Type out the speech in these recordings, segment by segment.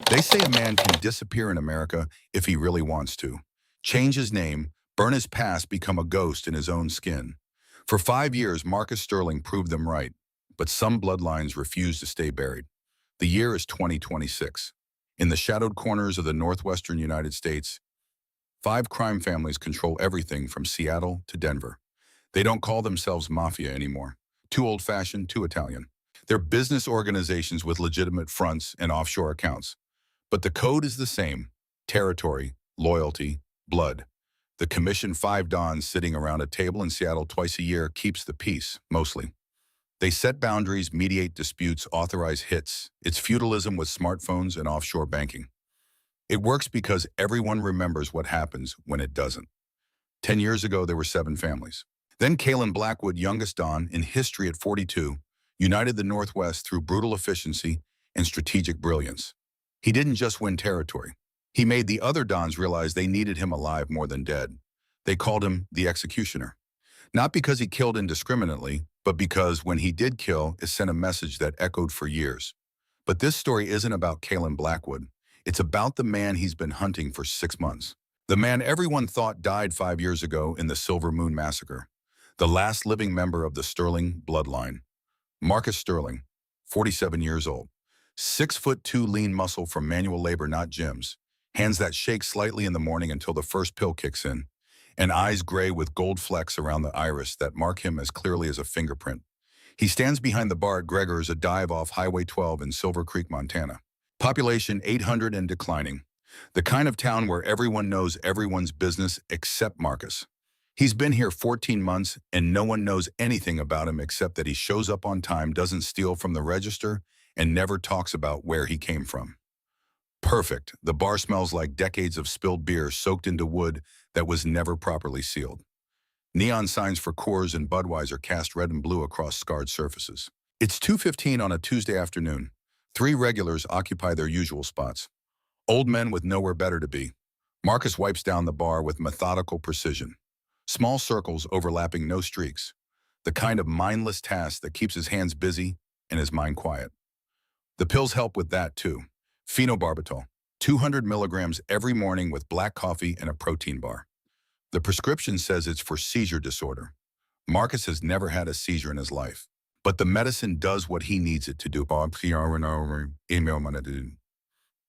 They say a man can disappear in America if he really wants to. Change his name, burn his past, become a ghost in his own skin. For 5 years, Marcus Sterling proved them right, but some bloodlines refuse to stay buried. The year is 2026. In the shadowed corners of the northwestern United States, 5 crime families control everything from Seattle to Denver. They don't call themselves mafia anymore. Too old-fashioned, too Italian. They're business organizations with legitimate fronts and offshore accounts. But the code is the same: territory, loyalty, blood. The commissioned 5 dons sitting around a table in Seattle twice a year keeps the peace, mostly. They set boundaries, mediate disputes, authorize hits. It's feudalism with smartphones and offshore banking. It works because everyone remembers what happens when it doesn't. 10 years ago, there were 7 families. Then Kalen Blackwood, youngest Don in history at 42, united the Northwest through brutal efficiency and strategic brilliance. He didn't just win territory. He made the other Dons realize they needed him alive more than dead. They called him the executioner. Not because he killed indiscriminately, but because when he did kill, it sent a message that echoed for years. But this story isn't about Kalen Blackwood. It's about the man he's been hunting for 6 months. The man everyone thought died 5 years ago in the Silver Moon Massacre. The last living member of the Sterling bloodline. Marcus Sterling, 47 years old. 6'2" lean muscle from manual labor, not gyms. Hands that shake slightly in the morning until the first pill kicks in. And eyes gray with gold flecks around the iris that mark him as clearly as a fingerprint. He stands behind the bar at Gregor's, a dive off Highway 12 in Silver Creek, Montana. Population 800 and declining. The kind of town where everyone knows everyone's business except Marcus. He's been here 14 months and no one knows anything about him except that he shows up on time, doesn't steal from the register, and never talks about where he came from. Perfect. The bar smells like decades of spilled beer soaked into wood that was never properly sealed. Neon signs for Coors and Budweiser cast red and blue across scarred surfaces. It's 2:15 on a Tuesday afternoon. 3 regulars occupy their usual spots. Old men with nowhere better to be. Marcus wipes down the bar with methodical precision. Small circles overlapping, no streaks. The kind of mindless task that keeps his hands busy and his mind quiet. The pills help with that too. Phenobarbital, 200 milligrams every morning with black coffee and a protein bar. The prescription says it's for seizure disorder. Marcus has never had a seizure in his life, but the medicine does what he needs it to do.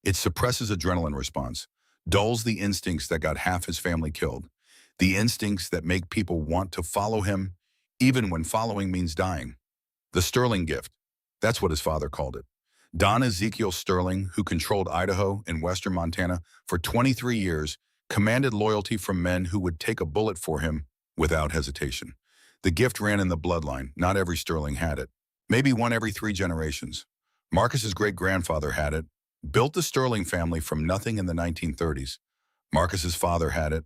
It suppresses adrenaline response, dulls the instincts that got half his family killed, the instincts that make people want to follow him, even when following means dying. The Sterling gift, that's what his father called it. Don Ezekiel Sterling, who controlled Idaho and western Montana for 23 years, commanded loyalty from men who would take a bullet for him without hesitation. The gift ran in the bloodline. Not every Sterling had it. Maybe one every 3 generations. Marcus's great-grandfather had it, built the Sterling family from nothing in the 1930s. Marcus's father had it,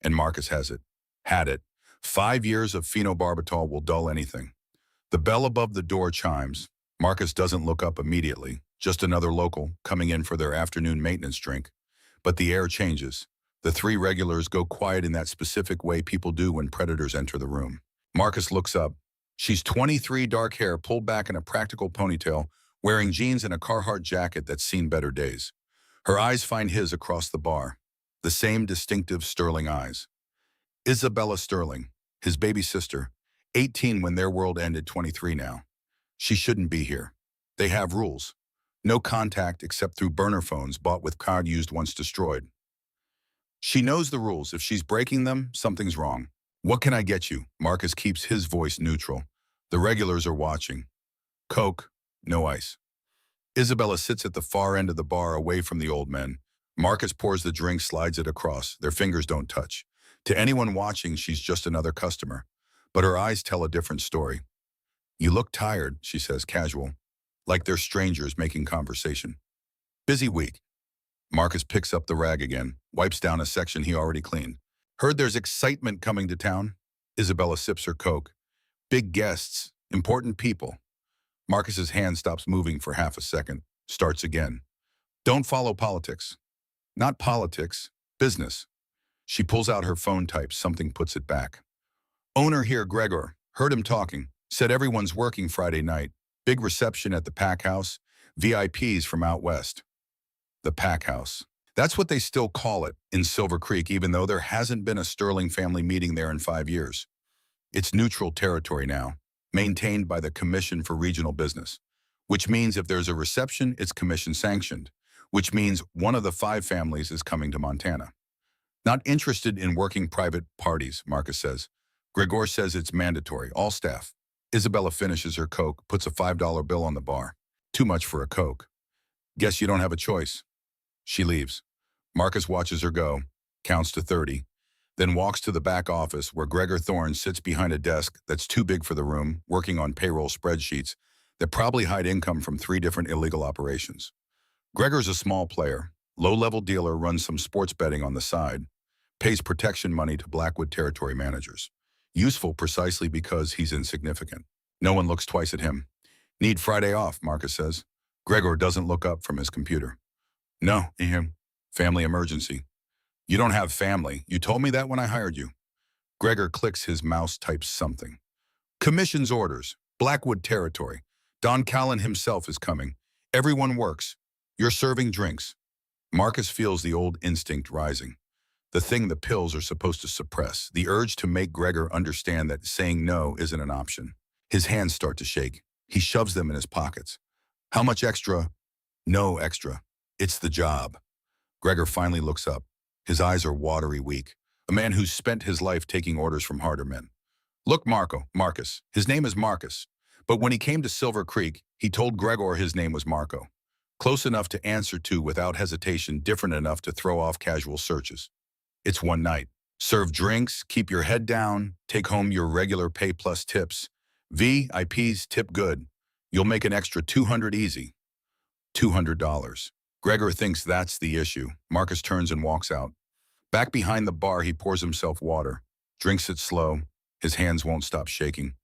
and Marcus has it. Had it. 5 years of phenobarbital will dull anything. The bell above the door chimes. Marcus doesn't look up immediately, just another local coming in for their afternoon maintenance drink. But the air changes. The 3 regulars go quiet in that specific way people do when predators enter the room. Marcus looks up. She's 23, dark hair pulled back in a practical ponytail, wearing jeans and a Carhartt jacket that's seen better days. Her eyes find his across the bar. The same distinctive Sterling eyes. Isabella Sterling, his baby sister, 18 when their world ended, 23 now. She shouldn't be here. They have rules. No contact except through burner phones bought with card used once destroyed. She knows the rules. If she's breaking them, something's wrong. What can I get you? Marcus keeps his voice neutral. The regulars are watching. Coke, no ice. Isabella sits at the far end of the bar away from the old men. Marcus pours the drink, slides it across. Their fingers don't touch. To anyone watching, she's just another customer. But her eyes tell a different story. You look tired, she says, casual, like they're strangers making conversation. Busy week. Marcus picks up the rag again, wipes down a section he already cleaned. Heard there's excitement coming to town? Isabella sips her Coke. Big guests, important people. Marcus's hand stops moving for half a second, starts again. Don't follow politics. Not politics, business. She pulls out her phone, types something, puts it back. Owner here, Gregor. Heard him talking. Said everyone's working Friday night. Big reception at the Pack House. VIPs from out west. The Pack House. That's what they still call it in Silver Creek, even though there hasn't been a Sterling family meeting there in 5 years. It's neutral territory now, maintained by the Commission for Regional Business, which means if there's a reception, it's commission sanctioned, which means one of the 5 families is coming to Montana. Not interested in working private parties, Marcus says. Gregor says it's mandatory, all staff. Isabella finishes her Coke, puts a $5 bill on the bar. Too much for a Coke. Guess you don't have a choice. She leaves. Marcus watches her go, counts to 30, then walks to the back office where Gregor Thorne sits behind a desk that's too big for the room, working on payroll spreadsheets that probably hide income from 3 different illegal operations. Gregor's a small player, low-level dealer, runs some sports betting on the side, pays protection money to Blackwood territory managers. Useful precisely because he's insignificant. No one looks twice at him. Need Friday off, Marcus says. Gregor doesn't look up from his computer. No, family emergency. You don't have family. You told me that when I hired you. Gregor clicks his mouse, types something. Commission's orders. Blackwood territory. Don Callan himself is coming. Everyone works. You're serving drinks. Marcus feels the old instinct rising. The thing the pills are supposed to suppress. The urge to make Gregor understand that saying no isn't an option. His hands start to shake. He shoves them in his pockets. How much extra? No extra. It's the job. Gregor finally looks up. His eyes are watery weak. A man who's spent his life taking orders from harder men. Look, Marcus. His name is Marcus. But when he came to Silver Creek, he told Gregor his name was Marco. Close enough to answer to without hesitation, different enough to throw off casual searches. It's one night. Serve drinks, keep your head down, take home your regular pay plus tips. VIPs tip good. You'll make an extra $200 easy. $200. Gregor thinks that's the issue. Marcus turns and walks out. Back behind the bar, he pours himself water, drinks it slow. His hands won't stop shaking.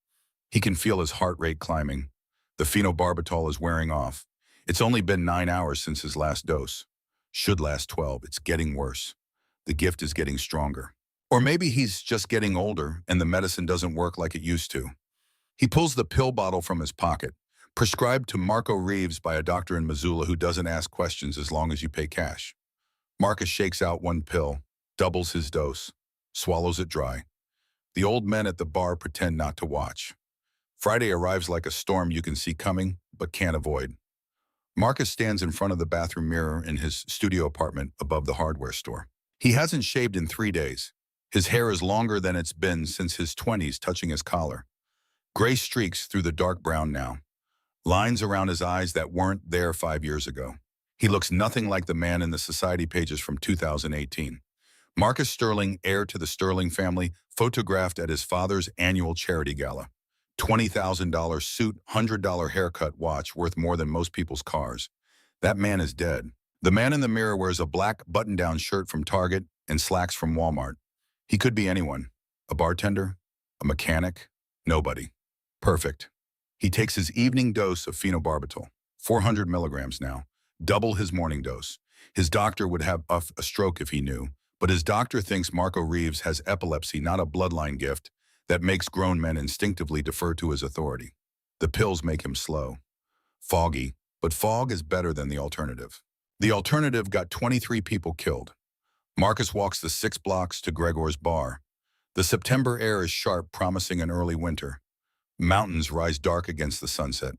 He can feel his heart rate climbing. The phenobarbital is wearing off. It's only been 9 hours since his last dose. Should last 12. It's getting worse. The gift is getting stronger. Or maybe he's just getting older and the medicine doesn't work like it used to. He pulls the pill bottle from his pocket, prescribed to Marco Reeves by a doctor in Missoula who doesn't ask questions as long as you pay cash. Marcus shakes out one pill, doubles his dose, swallows it dry. The old men at the bar pretend not to watch. Friday arrives like a storm you can see coming, but can't avoid. Marcus stands in front of the bathroom mirror in his studio apartment above the hardware store. He hasn't shaved in 3 days. His hair is longer than it's been since his 20s, touching his collar. Gray streaks through the dark brown now. Lines around his eyes that weren't there 5 years ago. He looks nothing like the man in the society pages from 2018. Marcus Sterling, heir to the Sterling family, photographed at his father's annual charity gala. $20,000 suit, $100 haircut, watch worth more than most people's cars. That man is dead. The man in the mirror wears a black button-down shirt from Target and slacks from Walmart. He could be anyone. A bartender? A mechanic? Nobody. Perfect. He takes his evening dose of phenobarbital, 400 milligrams now, double his morning dose. His doctor would have a stroke if he knew, but his doctor thinks Marco Reeves has epilepsy, not a bloodline gift that makes grown men instinctively defer to his authority. The pills make him slow. Foggy, but fog is better than the alternative. The alternative got 23 people killed. Marcus walks the 6 blocks to Gregor's bar. The September air is sharp, promising an early winter. Mountains rise dark against the sunset.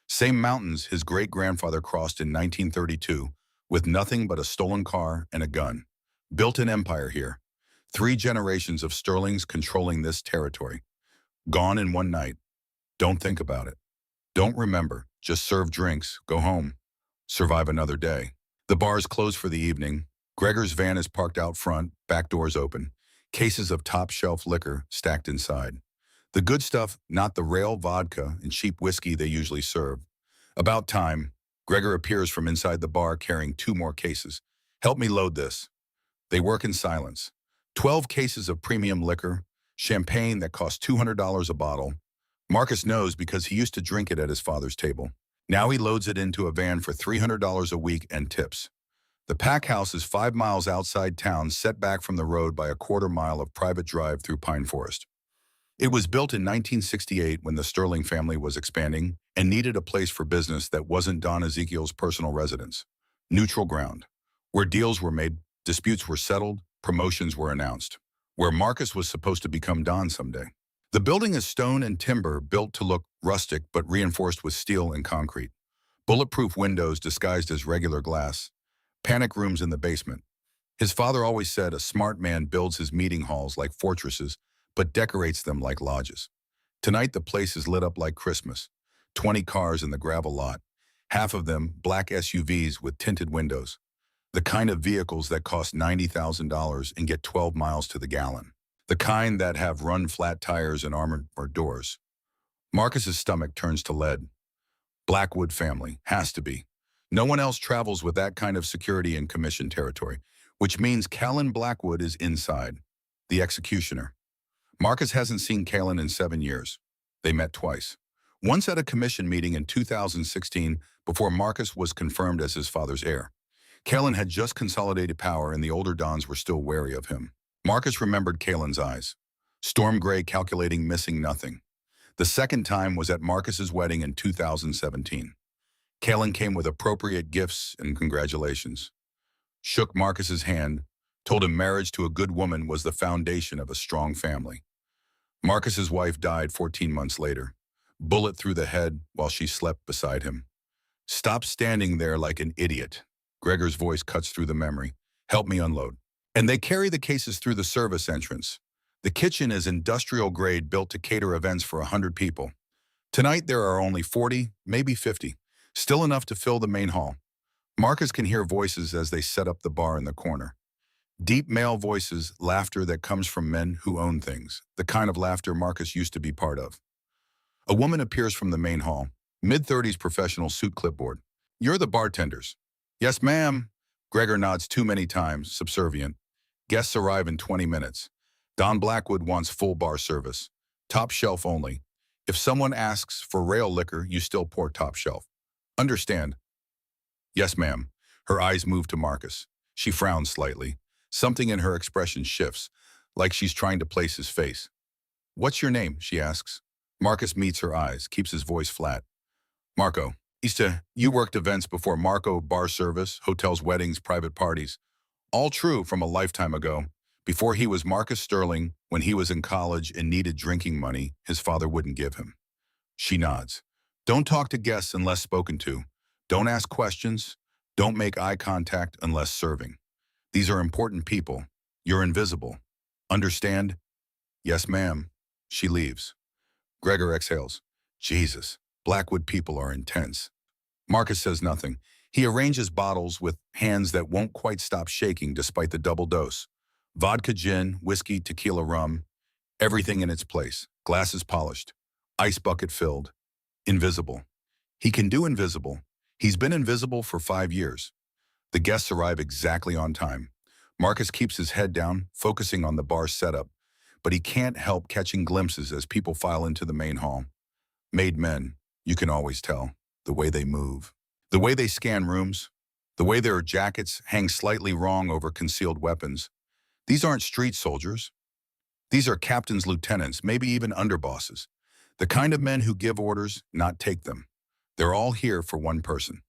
Same mountains his great-grandfather crossed in 1932 with nothing but a stolen car and a gun. Built an empire here. 3 generations of Sterlings controlling this territory. Gone in one night. Don't think about it. Don't remember. Just serve drinks, go home. Survive another day. The bar is closed for the evening. Gregor's van is parked out front, back doors open. Cases of top-shelf liquor stacked inside. The good stuff, not the rail vodka and cheap whiskey they usually serve. About time, Gregor appears from inside the bar carrying 2 more cases. Help me load this. They work in silence. 12 cases of premium liquor, champagne that costs $200 a bottle. Marcus knows because he used to drink it at his father's table. Now he loads it into a van for $300 a week and tips. The pack house is 5 miles outside town, set back from the road by a quarter-mile of private drive through pine forest. It was built in 1968 when the Sterling family was expanding and needed a place for business that wasn't Don Ezekiel's personal residence. Neutral ground. Where deals were made, disputes were settled, promotions were announced. Where Marcus was supposed to become Don someday. The building is stone and timber built to look rustic but reinforced with steel and concrete. Bulletproof windows disguised as regular glass. Panic rooms in the basement. His father always said a smart man builds his meeting halls like fortresses, but decorates them like lodges. Tonight the place is lit up like Christmas. 20 cars in the gravel lot. Half of them black SUVs with tinted windows. The kind of vehicles that cost $90,000 and get 12 miles to the gallon. The kind that have run-flat tires and armored doors. Marcus's stomach turns to lead. Blackwood family, has to be. No one else travels with that kind of security in commission territory, which means Callan Blackwood is inside, the executioner. Marcus hasn't seen Callan in 7 years. They met twice. Once at a commission meeting in 2016 before Marcus was confirmed as his father's heir. Callan had just consolidated power and the older dons were still wary of him. Marcus remembered Callan's eyes. Storm gray, calculating, missing nothing. The second time was at Marcus's wedding in 2017. Callan came with appropriate gifts and congratulations. Shook Marcus's hand, told him marriage to a good woman was the foundation of a strong family. Marcus's wife died 14 months later. Bullet through the head while she slept beside him. Stop standing there like an idiot. Gregor's voice cuts through the memory. Help me unload. And they carry the cases through the service entrance. The kitchen is industrial grade, built to cater events for 100 people. Tonight there are only 40, maybe 50. Still enough to fill the main hall. Marcus can hear voices as they set up the bar in the corner. Deep male voices, laughter that comes from men who own things. The kind of laughter Marcus used to be part of. A woman appears from the main hall. Mid-30s professional suit, clipboard. You're the bartenders. Yes, ma'am. Gregor nods too many times, subservient. Guests arrive in 20 minutes. Don Blackwood wants full bar service. Top shelf only. If someone asks for rail liquor, you still pour top shelf. Understand? Yes, ma'am. Her eyes move to Marcus. She frowns slightly. Something in her expression shifts, like she's trying to place his face. What's your name? She asks. Marcus meets her eyes, keeps his voice flat. Marco. Ista, you worked events before Marco, bar service, hotels, weddings, private parties. All true from a lifetime ago. Before he was Marcus Sterling, when he was in college and needed drinking money, his father wouldn't give him. She nods. Don't talk to guests unless spoken to. Don't ask questions. Don't make eye contact unless serving. These are important people. You're invisible. Understand? Yes, ma'am. She leaves. Gregor exhales. Jesus, Blackwood people are intense. Marcus says nothing. He arranges bottles with hands that won't quite stop shaking despite the double dose. Vodka, gin, whiskey, tequila, rum. Everything in its place. Glasses polished. Ice bucket filled. Invisible. He can do invisible. He's been invisible for 5 years. The guests arrive exactly on time. Marcus keeps his head down, focusing on the bar setup, but he can't help catching glimpses as people file into the main hall. Made men, you can always tell, the way they move, the way they scan rooms, the way their jackets hang slightly wrong over concealed weapons. These aren't street soldiers. These are captains, lieutenants, maybe even underbosses. The kind of men who give orders, not take them. They're all here for one person.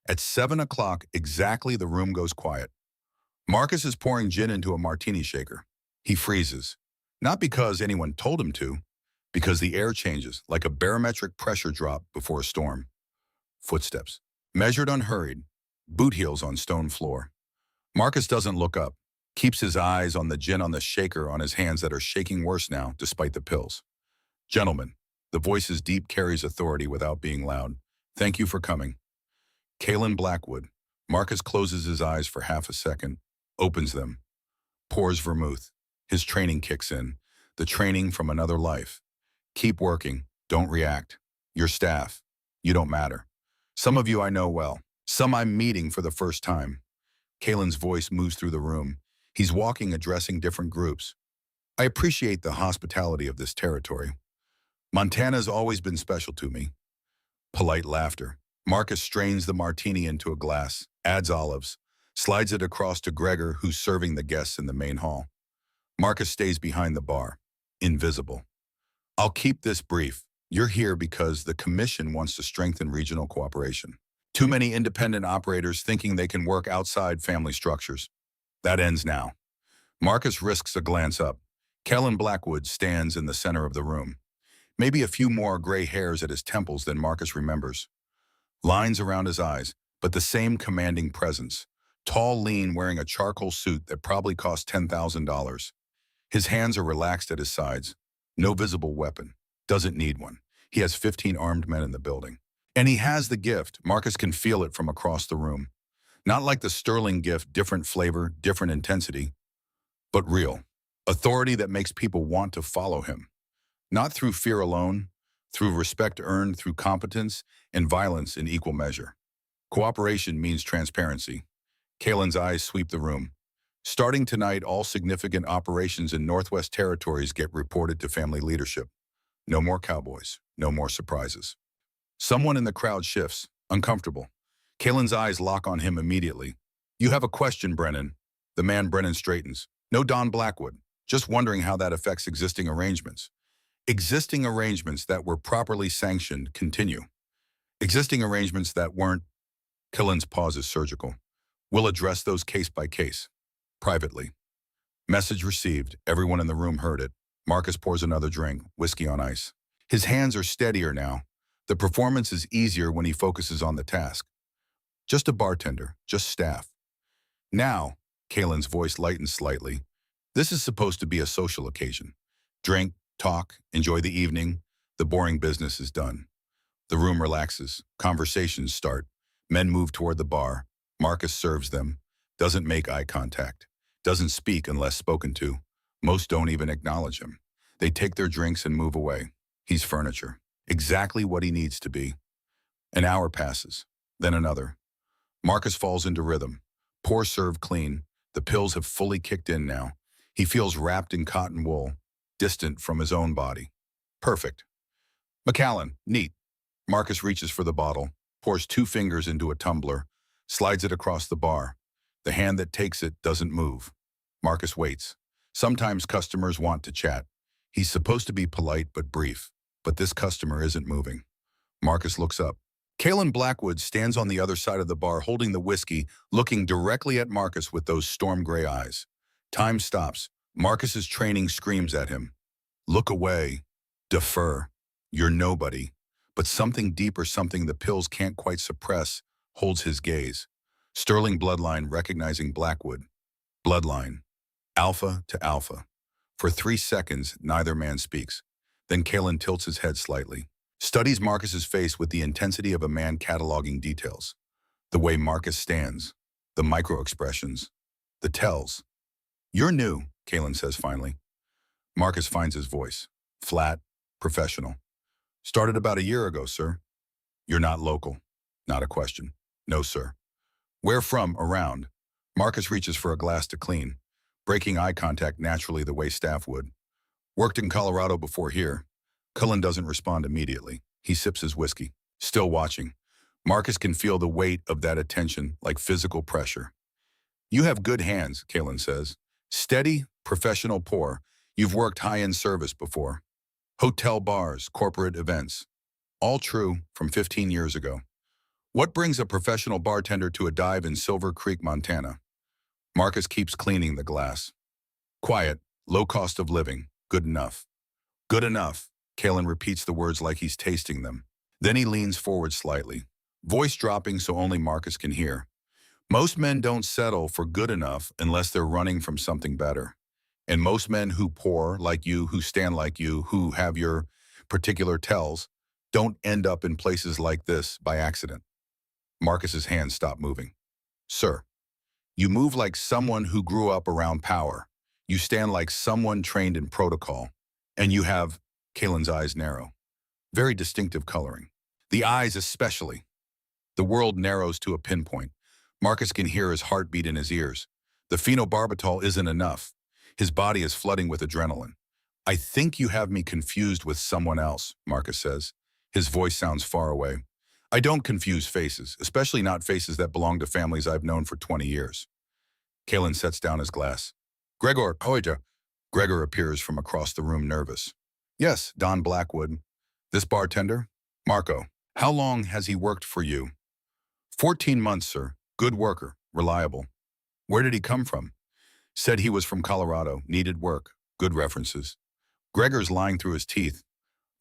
At 7 o'clock exactly, the room goes quiet. Marcus is pouring gin into a martini shaker. He freezes. Not because anyone told him to, because the air changes like a barometric pressure drop before a storm. Footsteps. Measured, unhurried. Boot heels on stone floor. Marcus doesn't look up. Keeps his eyes on the gin on the shaker on his hands that are shaking worse now despite the pills. Gentlemen, the voice is deep, carries authority without being loud. Thank you for coming. Callan Blackwood. Marcus closes his eyes for half a second, opens them, pours vermouth. His training kicks in, the training from another life. Keep working, don't react. Your staff, you don't matter. Some of you I know well, some I'm meeting for the first time. Callan's voice moves through the room. He's walking, addressing different groups. I appreciate the hospitality of this territory. Montana's always been special to me. Polite laughter. Marcus strains the martini into a glass, adds olives, slides it across to Gregor, who's serving the guests in the main hall. Marcus stays behind the bar, invisible. I'll keep this brief. You're here because the commission wants to strengthen regional cooperation. Too many independent operators thinking they can work outside family structures. That ends now. Marcus risks a glance up. Kellen Blackwood stands in the center of the room. Maybe a few more gray hairs at his temples than Marcus remembers. Lines around his eyes, but the same commanding presence. Tall, lean, wearing a charcoal suit that probably cost $10,000. His hands are relaxed at his sides. No visible weapon. Doesn't need one. He has 15 armed men in the building. And he has the gift. Marcus can feel it from across the room. Not like the sterling gift, different flavor, different intensity, but real. Authority that makes people want to follow him. Not through fear alone, through respect earned through competence and violence in equal measure. Cooperation means transparency. Kalen's eyes sweep the room. Starting tonight, all significant operations in Northwest Territories get reported to family leadership. No more cowboys, no more surprises. Someone in the crowd shifts, uncomfortable. Kalen's eyes lock on him immediately. You have a question, Brennan. The man Brennan straightens. No Don Blackwood. Just wondering how that affects existing arrangements. Existing arrangements that were properly sanctioned continue. Existing arrangements that weren't. Kalen's pause is surgical. We'll address those case by case. Privately. Message received. Everyone in the room heard it. Marcus pours another drink, whiskey on ice. His hands are steadier now. The performance is easier when he focuses on the task. Just a bartender, just staff. Now, Kalen's voice lightens slightly. This is supposed to be a social occasion. Drink, talk, enjoy the evening. The boring business is done. The room relaxes. Conversations start. Men move toward the bar. Marcus serves them. Doesn't make eye contact. Doesn't speak unless spoken to. Most don't even acknowledge him. They take their drinks and move away. He's furniture. Exactly what he needs to be. An hour passes. Then another. Marcus falls into rhythm. Pour served clean. The pills have fully kicked in now. He feels wrapped in cotton wool, distant from his own body. Perfect. McAllen, neat. Marcus reaches for the bottle, pours 2 fingers into a tumbler, slides it across the bar. The hand that takes it doesn't move. Marcus waits. Sometimes customers want to chat. He's supposed to be polite but brief, but this customer isn't moving. Marcus looks up. Kalen Blackwood stands on the other side of the bar holding the whiskey, looking directly at Marcus with those storm gray eyes. Time stops. Marcus's training screams at him. Look away. Defer. You're nobody. But something deeper, something the pills can't quite suppress, holds his gaze. Sterling bloodline recognizing Blackwood. Bloodline. Alpha to alpha. For 3 seconds, neither man speaks. Then Kalen tilts his head slightly. Studies Marcus's face with the intensity of a man cataloging details. The way Marcus stands. The micro-expressions. The tells. You're new, Kalen says finally. Marcus finds his voice. Flat. Professional. Started about a year ago, sir. You're not local. Not a question. No, sir. Where from? Around. Marcus reaches for a glass to clean, breaking eye contact naturally the way staff would. Worked in Colorado before here. Cullen doesn't respond immediately. He sips his whiskey, still watching. Marcus can feel the weight of that attention like physical pressure. You have good hands, Kalen says. Steady, professional pour. You've worked high-end service before. Hotel bars, corporate events. All true from 15 years ago. What brings a professional bartender to a dive in Silver Creek, Montana? Marcus keeps cleaning the glass. Quiet, low cost of living, good enough. Good enough. Kalen repeats the words like he's tasting them. Then he leans forward slightly, voice dropping so only Marcus can hear. Most men don't settle for good enough unless they're running from something better. And most men who pour like you, who stand like you, who have your particular tells, don't end up in places like this by accident. Marcus's hands stop moving. Sir, you move like someone who grew up around power. You stand like someone trained in protocol. And you have, Kalen's eyes narrow. Very distinctive coloring. The eyes especially. The world narrows to a pinpoint. Marcus can hear his heartbeat in his ears. The phenobarbital isn't enough. His body is flooding with adrenaline. I think you have me confused with someone else, Marcus says. His voice sounds far away. I don't confuse faces, especially not faces that belong to families I've known for 20 years. Kalen sets down his glass. Gregor, Hoyta. Gregor appears from across the room, nervous. Yes, Don Blackwood. This bartender? Marco. How long has he worked for you? 14 months, sir. Good worker. Reliable. Where did he come from? Said he was from Colorado. Needed work. Good references. Gregor's lying through his teeth.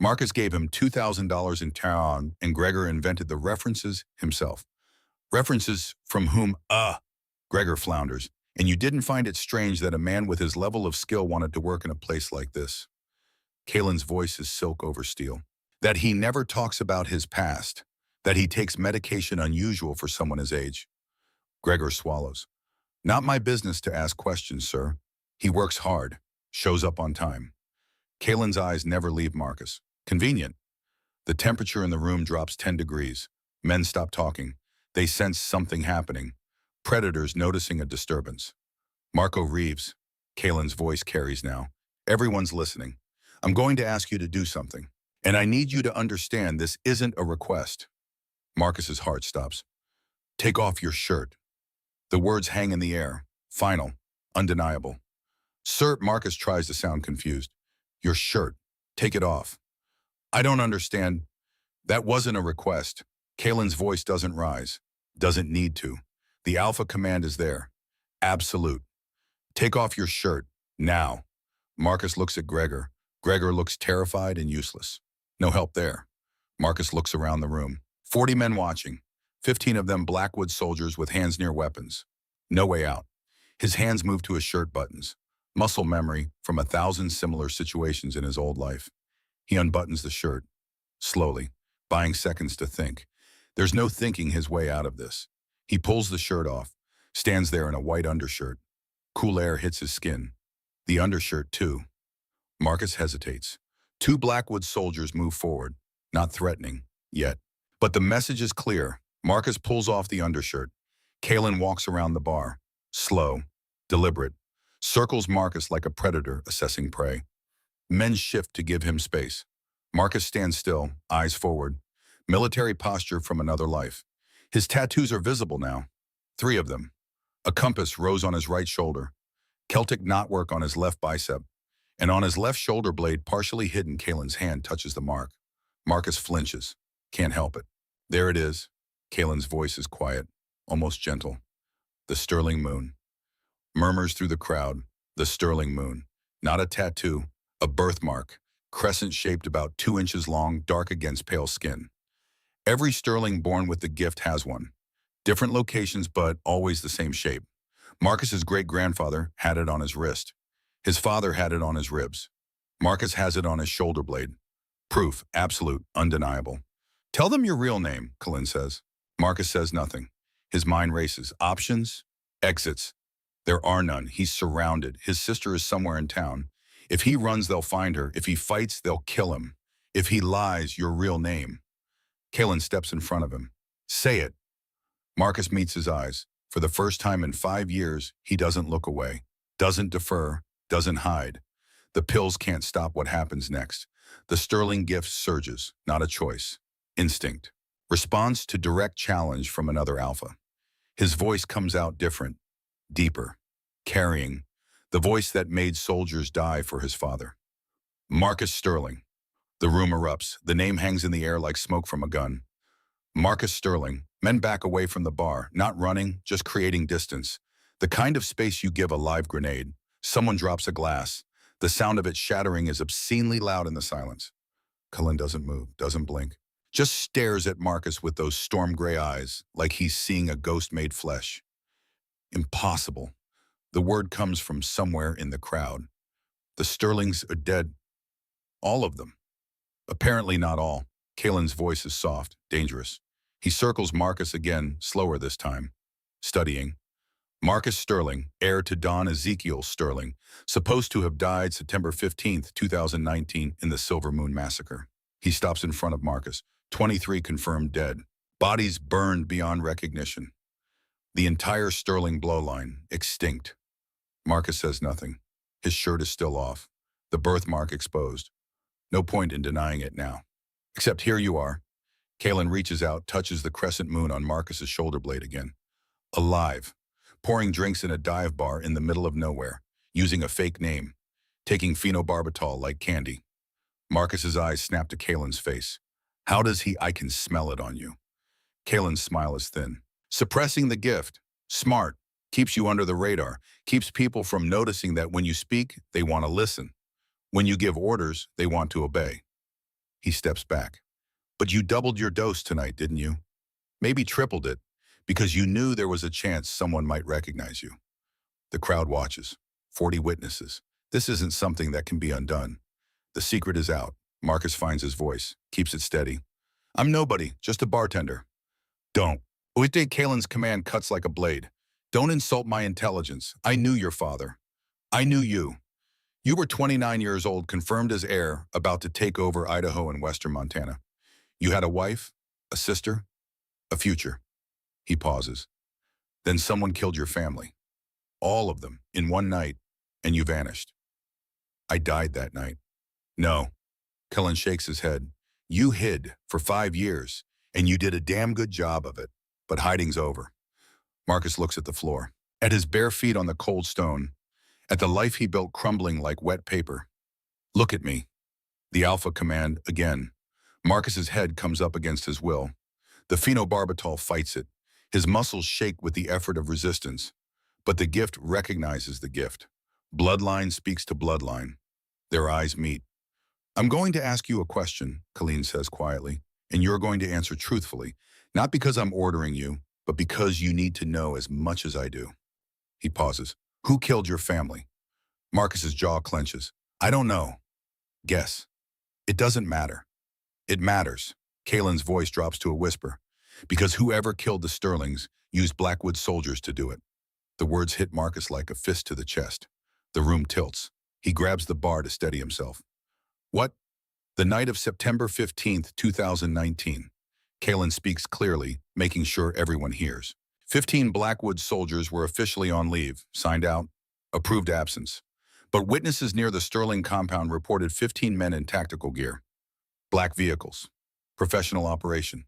Marcus gave him $2,000 in town, and Gregor invented the references himself. References from whom? Gregor flounders. And you didn't find it strange that a man with his level of skill wanted to work in a place like this? Kalen's voice is silk over steel. That he never talks about his past. That he takes medication unusual for someone his age. Gregor swallows. Not my business to ask questions, sir. He works hard. Shows up on time. Kalen's eyes never leave Marcus. Convenient. The temperature in the room drops 10 degrees. Men stop talking. They sense something happening. Predators noticing a disturbance. Marco Reeves. Kalen's voice carries now. Everyone's listening. I'm going to ask you to do something. And I need you to understand this isn't a request. Marcus's heart stops. Take off your shirt. The words hang in the air. Final. Undeniable. Sir, Marcus tries to sound confused. Your shirt. Take it off. I don't understand. That wasn't a request. Kalen's voice doesn't rise. Doesn't need to. The alpha command is there. Absolute. Take off your shirt. Now. Marcus looks at Gregor. Gregor looks terrified and useless. No help there. Marcus looks around the room. 40 men watching. 15 of them Blackwood soldiers with hands near weapons. No way out. His hands move to his shirt buttons. Muscle memory from 1,000 similar situations in his old life. He unbuttons the shirt. Slowly, buying seconds to think. There's no thinking his way out of this. He pulls the shirt off, stands there in a white undershirt. Cool air hits his skin. The undershirt, too. Marcus hesitates. 2 Blackwood soldiers move forward, not threatening, yet. But the message is clear. Marcus pulls off the undershirt. Kalen walks around the bar. Slow, deliberate. Circles Marcus like a predator assessing prey. Men shift to give him space. Marcus stands still, eyes forward. Military posture from another life. His tattoos are visible now. 3 of them. A compass rose on his right shoulder. Celtic knotwork on his left bicep. And on his left shoulder blade, partially hidden, Kalen's hand touches the mark. Marcus flinches. Can't help it. There it is. Kalen's voice is quiet, almost gentle. The Sterling Moon. Murmurs through the crowd. The Sterling Moon. Not a tattoo, a birthmark. Crescent-shaped, about 2 inches long, dark against pale skin. Every Sterling born with the gift has one. Different locations, but always the same shape. Marcus's great-grandfather had it on his wrist. His father had it on his ribs. Marcus has it on his shoulder blade. Proof, absolute, undeniable. Tell them your real name, Kalen says. Marcus says nothing. His mind races. Options? Exits. There are none. He's surrounded. His sister is somewhere in town. If he runs, they'll find her. If he fights, they'll kill him. If he lies, your real name. Kalen steps in front of him. Say it. Marcus meets his eyes. For the first time in 5 years, he doesn't look away. Doesn't defer. Doesn't hide. The pills can't stop what happens next. The Sterling gift surges. Not a choice. Instinct. Response to direct challenge from another alpha. His voice comes out different. Deeper. Carrying. The voice that made soldiers die for his father. Marcus Sterling. The room erupts. The name hangs in the air like smoke from a gun. Marcus Sterling. Men back away from the bar, not running, just creating distance. The kind of space you give a live grenade. Someone drops a glass. The sound of it shattering is obscenely loud in the silence. Cullen doesn't move, doesn't blink. Just stares at Marcus with those storm gray eyes, like he's seeing a ghost made flesh. Impossible. The word comes from somewhere in the crowd. The Sterlings are dead. All of them. Apparently not all. Kalen's voice is soft, dangerous. He circles Marcus again, slower this time. Studying. Marcus Sterling, heir to Don Ezekiel Sterling, supposed to have died September 15th, 2019 in the Silver Moon Massacre. He stops in front of Marcus. 23 confirmed dead. Bodies burned beyond recognition. The entire Sterling blowline, extinct. Marcus says nothing. His shirt is still off. The birthmark exposed. No point in denying it now. Except here you are. Kalen reaches out, touches the crescent moon on Marcus's shoulder blade again. Alive. Pouring drinks in a dive bar in the middle of nowhere, using a fake name, taking phenobarbital like candy. Marcus's eyes snap to Kalen's face. How does he? I can smell it on you. Kalen's smile is thin. Suppressing the gift, smart, keeps you under the radar, keeps people from noticing that when you speak, they want to listen. When you give orders, they want to obey. He steps back. But you doubled your dose tonight, didn't you? Maybe tripled it, because you knew there was a chance someone might recognize you. The crowd watches. 40 witnesses. This isn't something that can be undone. The secret is out. Marcus finds his voice, keeps it steady. I'm nobody, just a bartender. Don't. Uite Kalen's command cuts like a blade. Don't insult my intelligence. I knew your father. I knew you. You were 29 years old, confirmed as heir, about to take over Idaho and western Montana. You had a wife, a sister, a future. He pauses. Then someone killed your family. All of them, in one night, and you vanished. I died that night. No. Cullen shakes his head. You hid for 5 years, and you did a damn good job of it. But hiding's over. Marcus looks at the floor, at his bare feet on the cold stone, at the life he built crumbling like wet paper. Look at me. The alpha command again. Marcus's head comes up against his will. The phenobarbital fights it. His muscles shake with the effort of resistance. But the gift recognizes the gift. Bloodline speaks to bloodline. Their eyes meet. I'm going to ask you a question, Colleen says quietly, and you're going to answer truthfully, not because I'm ordering you, but because you need to know as much as I do. He pauses. Who killed your family? Marcus's jaw clenches. I don't know. Guess. It doesn't matter. It matters. Kalen's voice drops to a whisper. Because whoever killed the Sterlings used Blackwood soldiers to do it. The words hit Marcus like a fist to the chest. The room tilts. He grabs the bar to steady himself. What? The night of September 15th, 2019. Kalen speaks clearly, making sure everyone hears. 15 Blackwood soldiers were officially on leave, signed out, approved absence. But witnesses near the Sterling compound reported 15 men in tactical gear. Black vehicles. Professional operation.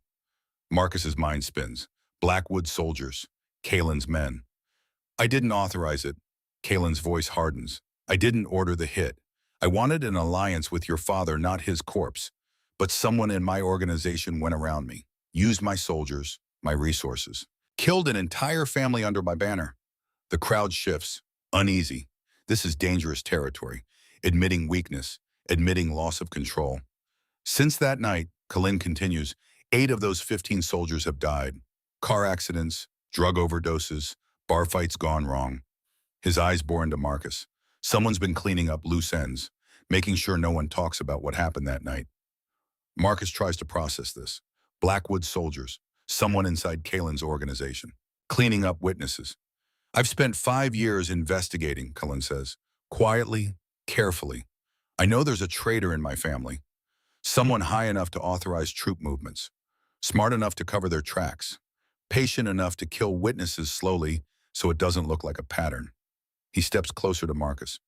Marcus's mind spins. Blackwood soldiers. Kalen's men. I didn't authorize it. Kalen's voice hardens. I didn't order the hit. I wanted an alliance with your father, not his corpse. But someone in my organization went around me, used my soldiers, my resources, killed an entire family under my banner. The crowd shifts, uneasy. This is dangerous territory, admitting weakness, admitting loss of control. Since that night, Kalin continues, 8 of those 15 soldiers have died. Car accidents, drug overdoses, bar fights gone wrong. His eyes bore into Marcus. Someone's been cleaning up loose ends, making sure no one talks about what happened that night. Marcus tries to process this. Blackwood soldiers, someone inside Kalen's organization, cleaning up witnesses. I've spent 5 years investigating, Kalen says, quietly, carefully. I know there's a traitor in my family, someone high enough to authorize troop movements, smart enough to cover their tracks, patient enough to kill witnesses slowly so it doesn't look like a pattern. He steps closer to Marcus.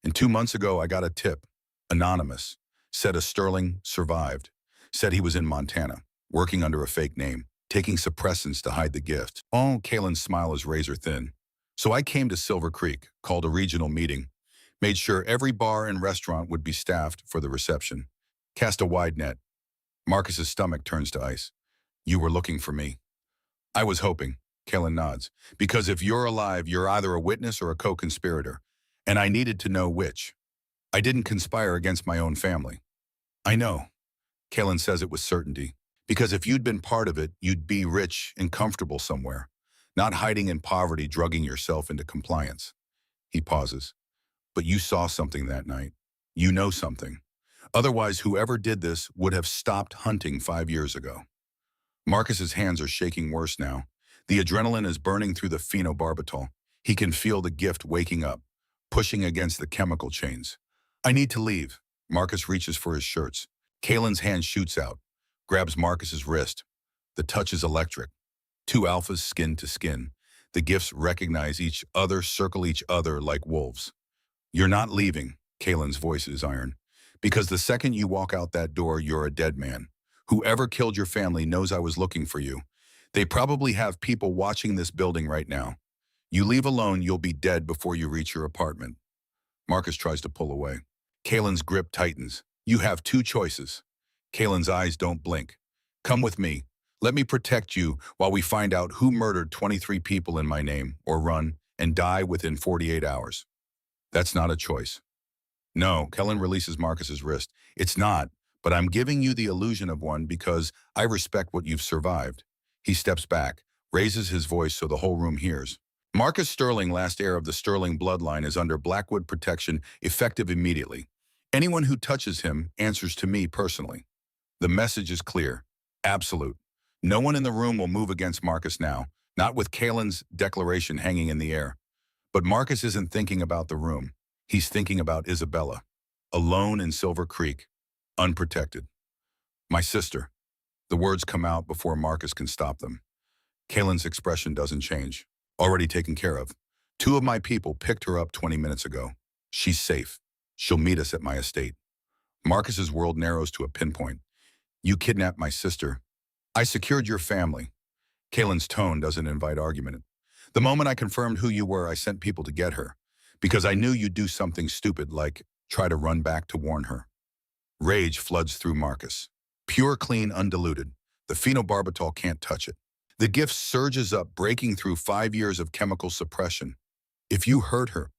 And 2 months ago, I got a tip. Anonymous. Said a Sterling survived. Said he was in Montana, working under a fake name, taking suppressants to hide the gift. Oh, Kalen's smile is razor thin. So I came to Silver Creek, called a regional meeting, made sure every bar and restaurant would be staffed for the reception. Cast a wide net. Marcus's stomach turns to ice. You were looking for me. I was hoping. Kalen nods. Because if you're alive, you're either a witness or a co-conspirator. And I needed to know which. I didn't conspire against my own family. I know. Kalen says it with certainty. Because if you'd been part of it, you'd be rich and comfortable somewhere, not hiding in poverty, drugging yourself into compliance. He pauses. But you saw something that night. You know something. Otherwise, whoever did this would have stopped hunting 5 years ago. Marcus's hands are shaking worse now. The adrenaline is burning through the phenobarbital. He can feel the gift waking up, pushing against the chemical chains. I need to leave. Marcus reaches for his shirts. Kalen's hand shoots out, grabs Marcus's wrist. The touch is electric. 2 alphas skin to skin. The gifts recognize each other, circle each other like wolves. You're not leaving, Kalen's voice is iron. Because the second you walk out that door, you're a dead man. Whoever killed your family knows I was looking for you. They probably have people watching this building right now. You leave alone, you'll be dead before you reach your apartment. Marcus tries to pull away. Kalen's grip tightens. You have 2 choices. Kalen's eyes don't blink. Come with me. Let me protect you while we find out who murdered 23 people in my name, or run and die within 48 hours. That's not a choice. No, Kellen releases Marcus's wrist. It's not, but I'm giving you the illusion of one because I respect what you've survived. He steps back, raises his voice so the whole room hears. Marcus Sterling, last heir of the Sterling bloodline, is under Blackwood protection, effective immediately. Anyone who touches him answers to me personally. The message is clear. Absolute. No one in the room will move against Marcus now, not with Kalen's declaration hanging in the air. But Marcus isn't thinking about the room. He's thinking about Isabella, alone in Silver Creek, unprotected. My sister. The words come out before Marcus can stop them. Kalen's expression doesn't change. Already taken care of. 2 of my people picked her up 20 minutes ago. She's safe. She'll meet us at my estate. Marcus's world narrows to a pinpoint. You kidnapped my sister. I secured your family. Kalen's tone doesn't invite argument. The moment I confirmed who you were, I sent people to get her, because I knew you'd do something stupid like try to run back to warn her. Rage floods through Marcus. Pure, clean, undiluted. The phenobarbital can't touch it. The gift surges up, breaking through 5 years of chemical suppression. If you hurt her,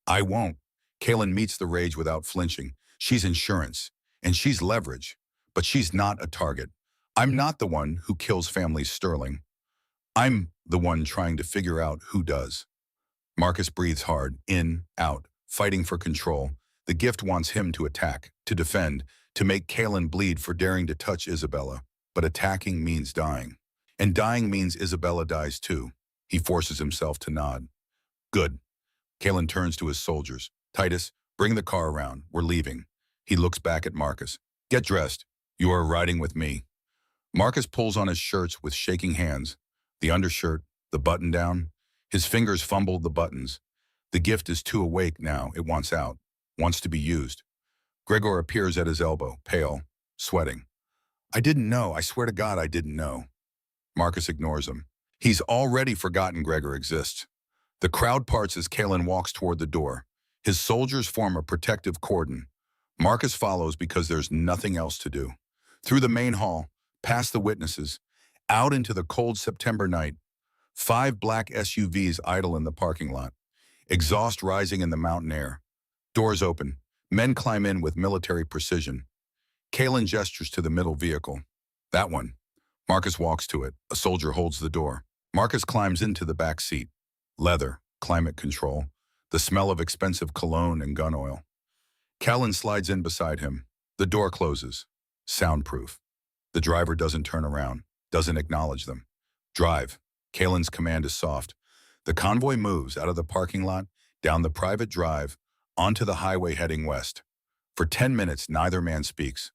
I won't. Kalen meets the rage without flinching. She's insurance, and she's leverage, but she's not a target. I'm not the one who kills families Sterling. I'm the one trying to figure out who does. Marcus breathes hard, in, out, fighting for control. The gift wants him to attack, to defend, to make Kalen bleed for daring to touch Isabella. But attacking means dying. And dying means Isabella dies too. He forces himself to nod. Good. Kalen turns to his soldiers. Titus, bring the car around. We're leaving. He looks back at Marcus. Get dressed. You are riding with me. Marcus pulls on his shirts with shaking hands. The undershirt, the button down. His fingers fumble the buttons. The gift is too awake now. It wants out. Wants to be used. Gregor appears at his elbow, pale, sweating. I didn't know. I swear to God I didn't know. Marcus ignores him. He's already forgotten Gregor exists. The crowd parts as Kalen walks toward the door. His soldiers form a protective cordon. Marcus follows because there's nothing else to do. Through the main hall, past the witnesses, out into the cold September night. 5 black SUVs idle in the parking lot. Exhaust rising in the mountain air. Doors open. Men climb in with military precision. Kalen gestures to the middle vehicle. That one. Marcus walks to it. A soldier holds the door. Marcus climbs into the back seat. Leather, climate control, the smell of expensive cologne and gun oil. Kalen slides in beside him. The door closes. Soundproof. The driver doesn't turn around, doesn't acknowledge them. Drive. Kalen's command is soft. The convoy moves out of the parking lot, down the private drive, onto the highway heading west. For 10 minutes, neither man speaks.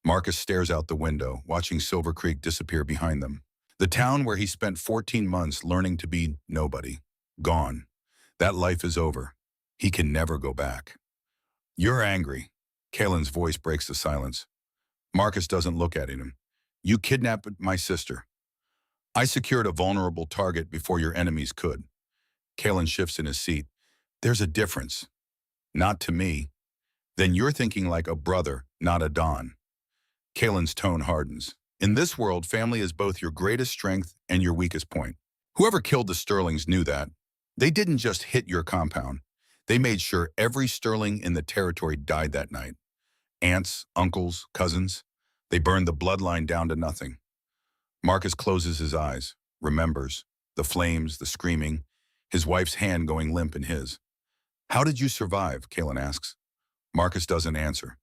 Marcus stares out the window, watching Silver Creek disappear behind them. The town where he spent 14 months learning to be nobody. Gone. That life is over. He can never go back. You're angry. Kalen's voice breaks the silence. Marcus doesn't look at him. You kidnapped my sister. I secured a vulnerable target before your enemies could. Kalen shifts in his seat. There's a difference. Not to me. Then you're thinking like a brother, not a Don. Kalen's tone hardens. In this world, family is both your greatest strength and your weakest point. Whoever killed the Sterlings knew that. They didn't just hit your compound. They made sure every Sterling in the territory died that night. Aunts, uncles, cousins. They burned the bloodline down to nothing. Marcus closes his eyes, remembers. The flames, the screaming, his wife's hand going limp in his. How did you survive? Kalen asks. Marcus doesn't answer.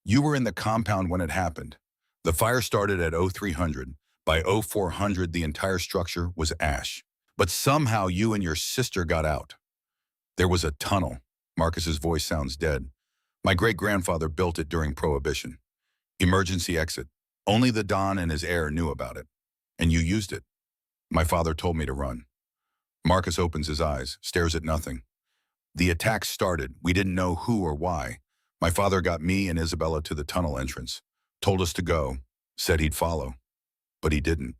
You were in the compound when it happened. The fire started at 0300. By 0400, the entire structure was ash. But somehow you and your sister got out. There was a tunnel. Marcus's voice sounds dead. My great-grandfather built it during Prohibition. Emergency exit. Only the Don and his heir knew about it. And you used it. My father told me to run. Marcus opens his eyes, stares at nothing. The attack started. We didn't know who or why. My father got me and Isabella to the tunnel entrance, told us to go, said he'd follow. But he didn't.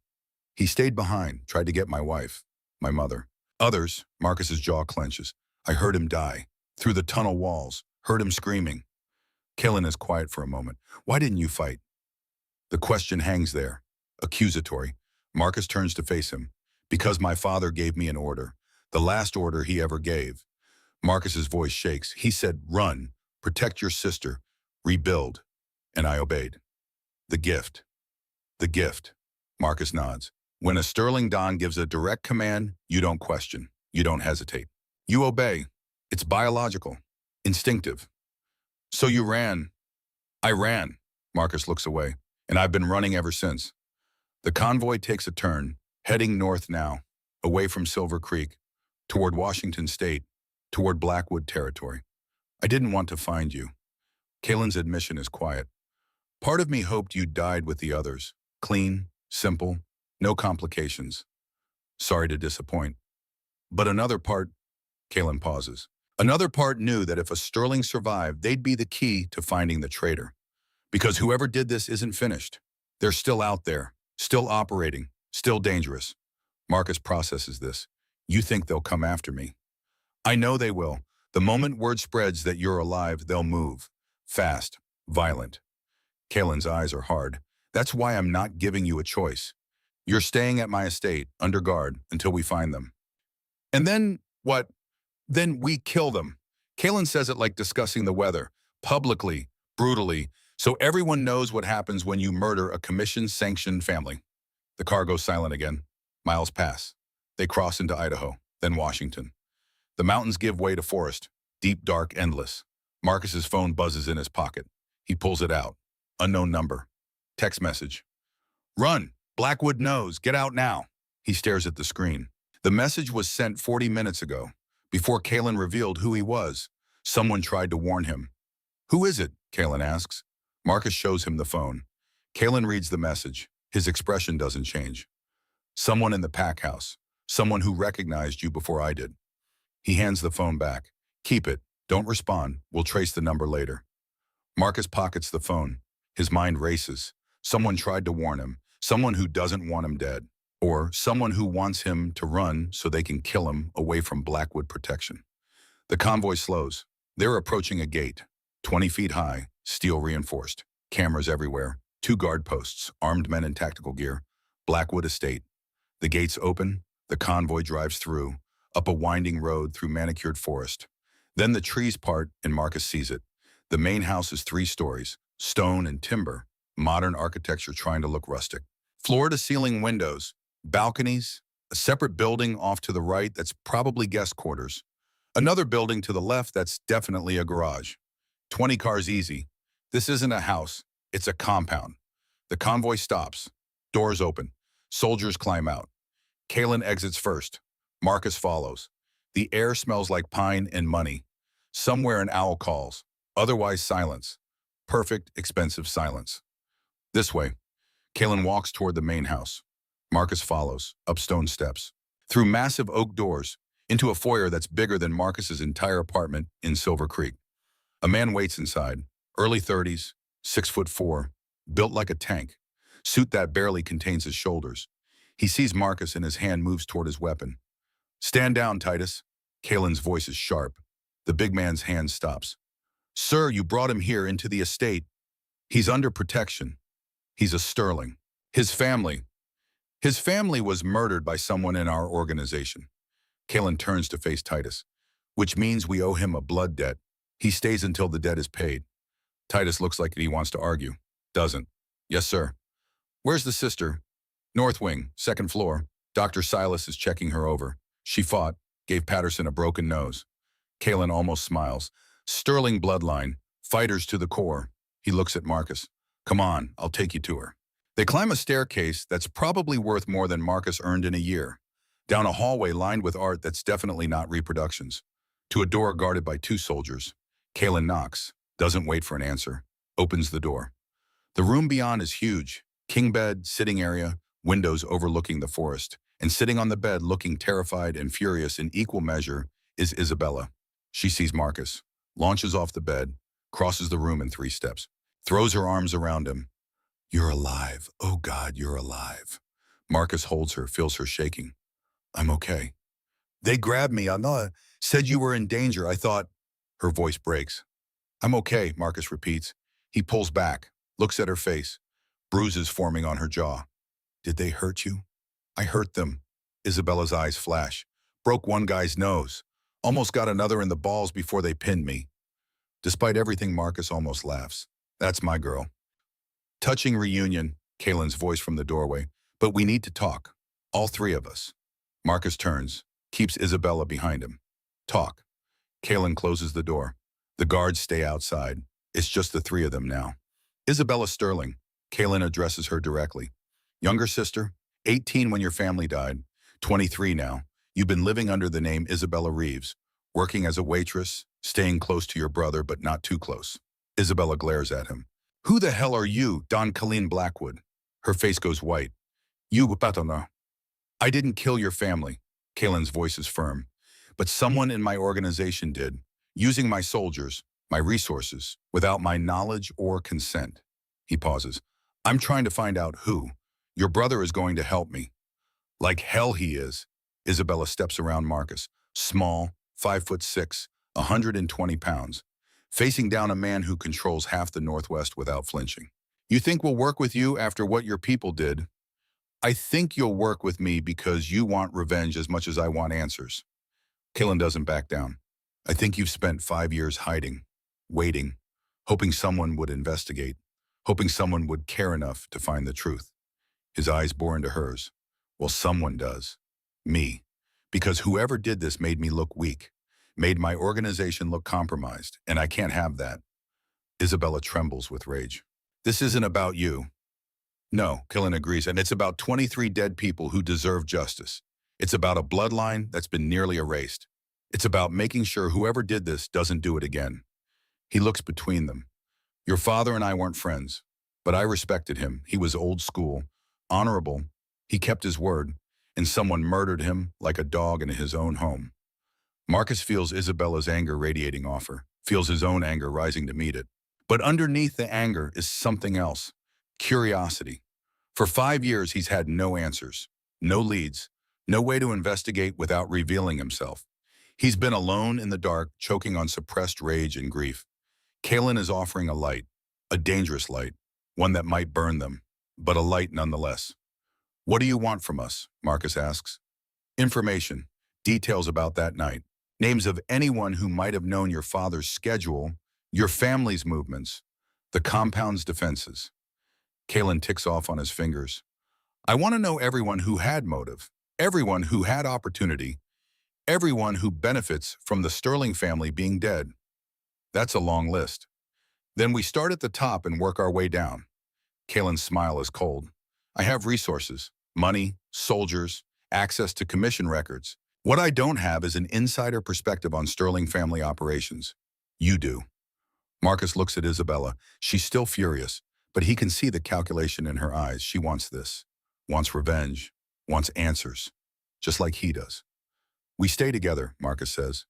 He stayed behind, tried to get my wife, my mother. Others, Marcus's jaw clenches. I heard him die. Through the tunnel walls, heard him screaming. Kalen is quiet for a moment. Why didn't you fight? The question hangs there, accusatory. Marcus turns to face him. Because my father gave me an order. The last order he ever gave. Marcus's voice shakes. He said, run, protect your sister, rebuild. And I obeyed. The gift. The gift. Marcus nods. When a Sterling Don gives a direct command, you don't question. You don't hesitate. You obey. It's biological. Instinctive. So you ran. I ran. Marcus looks away. And I've been running ever since. The convoy takes a turn, heading north now, away from Silver Creek, toward Washington State, toward Blackwood Territory. I didn't want to find you. Kalen's admission is quiet. Part of me hoped you died with the others. Clean, simple, no complications. Sorry to disappoint. But another part, Kalen pauses. Another part knew that if a Sterling survived, they'd be the key to finding the traitor. Because whoever did this isn't finished. They're still out there, still operating, still dangerous. Marcus processes this. You think they'll come after me. I know they will. The moment word spreads that you're alive, they'll move. Fast, violent. Kalen's eyes are hard. That's why I'm not giving you a choice. You're staying at my estate, under guard, until we find them. And then, what? Then we kill them. Kalen says it like discussing the weather, publicly, brutally, so everyone knows what happens when you murder a commission-sanctioned family. The car goes silent again. Miles pass. They cross into Idaho, then Washington. The mountains give way to forest, deep, dark, endless. Marcus's phone buzzes in his pocket. He pulls it out. Unknown number. Text message. Run! Blackwood knows. Get out now. He stares at the screen. The message was sent 40 minutes ago, before Kalen revealed who he was. Someone tried to warn him. Who is it? Kalen asks. Marcus shows him the phone. Kalen reads the message. His expression doesn't change. Someone in the pack house. Someone who recognized you before I did. He hands the phone back. Keep it. Don't respond. We'll trace the number later. Marcus pockets the phone. His mind races. Someone tried to warn him. Someone who doesn't want him dead. Or someone who wants him to run so they can kill him away from Blackwood protection. The convoy slows. They're approaching a gate. 20 feet high, steel reinforced. Cameras everywhere. 2 guard posts, armed men in tactical gear. Blackwood Estate. The gates open. The convoy drives through, up a winding road through manicured forest. Then the trees part and Marcus sees it. The main house is 3 stories, stone and timber, modern architecture trying to look rustic. Floor-to-ceiling windows, balconies, a separate building off to the right that's probably guest quarters. Another building to the left that's definitely a garage. 20 cars easy. This isn't a house, it's a compound. The convoy stops. Doors open. Soldiers climb out. Kalen exits first. Marcus follows. The air smells like pine and money. Somewhere an owl calls. Otherwise silence. Perfect, expensive silence. This way. Kalen walks toward the main house. Marcus follows, up stone steps, through massive oak doors, into a foyer that's bigger than Marcus's entire apartment in Silver Creek. A man waits inside, early 30s, 6'4", built like a tank, suit that barely contains his shoulders. He sees Marcus and his hand moves toward his weapon. Stand down, Titus. Kalen's voice is sharp. The big man's hand stops. Sir, you brought him here into the estate. He's under protection. He's a Sterling. His family was murdered by someone in our organization. Kalen turns to face Titus, which means we owe him a blood debt. He stays until the debt is paid. Titus looks like he wants to argue. Doesn't. Yes, sir. Where's the sister? North wing, 2nd floor. Dr. Silas is checking her over. She fought, gave Patterson a broken nose. Kalen almost smiles. Sterling bloodline, fighters to the core. He looks at Marcus. Come on, I'll take you to her. They climb a staircase that's probably worth more than Marcus earned in a year. Down a hallway lined with art that's definitely not reproductions. To a door guarded by 2 soldiers. Kalen knocks, doesn't wait for an answer, opens the door. The room beyond is huge. King bed, sitting area, windows overlooking the forest. And sitting on the bed looking terrified and furious in equal measure is Isabella. She sees Marcus, launches off the bed, crosses the room in 3 steps, throws her arms around him. You're alive. Oh God, you're alive. Marcus holds her, feels her shaking. I'm okay. They grabbed me. Said you were in danger. I thought. Her voice breaks. I'm okay, Marcus repeats. He pulls back, looks at her face, bruises forming on her jaw. Did they hurt you? I hurt them. Isabella's eyes flash. Broke one guy's nose. Almost got another in the balls before they pinned me. Despite everything, Marcus almost laughs. That's my girl. Touching reunion, Kalen's voice from the doorway. But we need to talk. All three of us. Marcus turns, keeps Isabella behind him. Talk. Kalen closes the door. The guards stay outside. It's just the three of them now. Isabella Sterling. Kalen addresses her directly. Younger sister, 18 when your family died, 23 now. You've been living under the name Isabella Reeves, working as a waitress, staying close to your brother but not too close. Isabella glares at him. Who the hell are you, Don Colleen Blackwood? Her face goes white. You patona. I didn't kill your family. Kalen's voice is firm. But someone in my organization did, using my soldiers, my resources, without my knowledge or consent. He pauses. I'm trying to find out who. Your brother is going to help me. Like hell he is. Isabella steps around Marcus, small, 5'6", 120 pounds, facing down a man who controls half the Northwest without flinching. You think we'll work with you after what your people did? I think you'll work with me because you want revenge as much as I want answers. Kalen doesn't back down. I think you've spent 5 years hiding, waiting, hoping someone would investigate, hoping someone would care enough to find the truth. His eyes bore into hers. Well, someone does. Me. Because whoever did this made me look weak, made my organization look compromised, and I can't have that. Isabella trembles with rage. This isn't about you. No, Kalen agrees, and it's about 23 dead people who deserve justice. It's about a bloodline that's been nearly erased. It's about making sure whoever did this doesn't do it again. He looks between them. Your father and I weren't friends, but I respected him. He was old school, honorable. He kept his word, and someone murdered him like a dog in his own home. Marcus feels Isabella's anger radiating off her, feels his own anger rising to meet it. But underneath the anger is something else. Curiosity. For 5 years, he's had no answers, no leads, no way to investigate without revealing himself. He's been alone in the dark, choking on suppressed rage and grief. Kalen is offering a light, a dangerous light, one that might burn them, but a light nonetheless. What do you want from us? Marcus asks. Information, details about that night, names of anyone who might have known your father's schedule, your family's movements, the compound's defenses. Kalen ticks off on his fingers. I want to know everyone who had motive, everyone who had opportunity, everyone who benefits from the Sterling family being dead. That's a long list. Then we start at the top and work our way down. Kalen's smile is cold. I have resources, money, soldiers, access to commission records. What I don't have is an insider perspective on Sterling family operations. You do. Marcus looks at Isabella. She's still furious, but he can see the calculation in her eyes. She wants this, wants revenge, wants answers, just like he does. We stay together, Marcus says.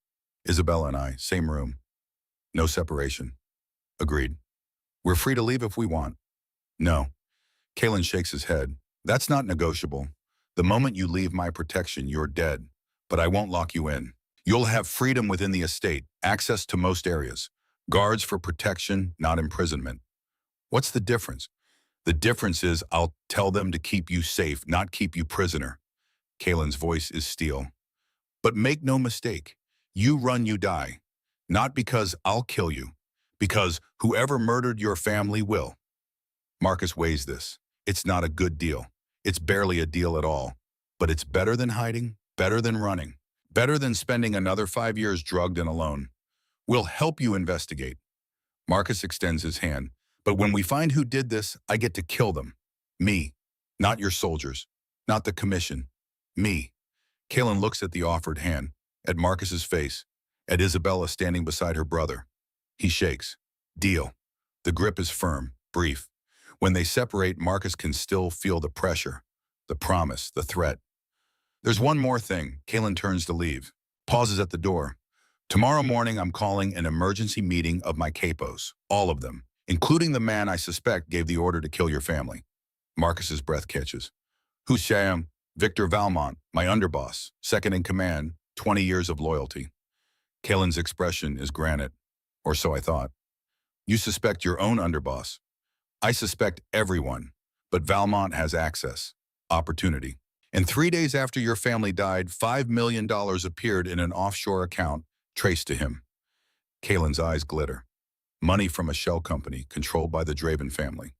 Isabella and I, same room. No separation. Agreed. We're free to leave if we want. No. Kalen shakes his head. That's not negotiable. The moment you leave my protection, you're dead. But I won't lock you in. You'll have freedom within the estate, access to most areas. Guards for protection, not imprisonment. What's the difference? The difference is I'll tell them to keep you safe, not keep you prisoner. Kalen's voice is steel. But make no mistake, you run, you die. Not because I'll kill you, because whoever murdered your family will. Marcus weighs this. It's not a good deal. It's barely a deal at all. But it's better than hiding, better than running, better than spending another 5 years drugged and alone. We'll help you investigate. Marcus extends his hand. But when we find who did this, I get to kill them. Me. Not your soldiers. Not the commission. Me. Kalen looks at the offered hand, at Marcus's face, at Isabella standing beside her brother. He shakes. Deal. The grip is firm, brief. When they separate, Marcus can still feel the pressure, the promise, the threat. There's one more thing. Kalen turns to leave, pauses at the door. Tomorrow morning, I'm calling an emergency meeting of my capos, all of them, including the man I suspect gave the order to kill your family. Marcus's breath catches. Who's Sham? Victor Valmont, my underboss, second in command, 20 years of loyalty. Kalen's expression is granite, or so I thought. You suspect your own underboss. I suspect everyone, but Valmont has access, opportunity. And 3 days after your family died, $5 million appeared in an offshore account traced to him. Kalen's eyes glitter. Money from a shell company controlled by the Draven family.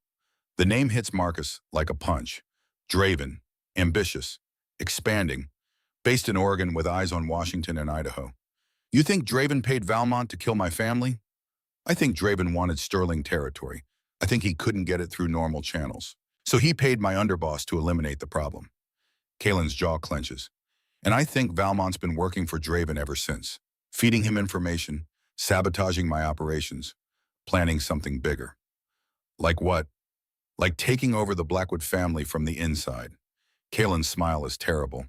The name hits Marcus like a punch. Draven, ambitious, expanding, based in Oregon with eyes on Washington and Idaho. You think Draven paid Valmont to kill my family? I think Draven wanted Sterling territory. I think he couldn't get it through normal channels. So he paid my underboss to eliminate the problem. Kalen's jaw clenches. And I think Valmont's been working for Draven ever since, feeding him information, sabotaging my operations, planning something bigger. Like what? Like taking over the Blackwood family from the inside. Kalen's smile is terrible.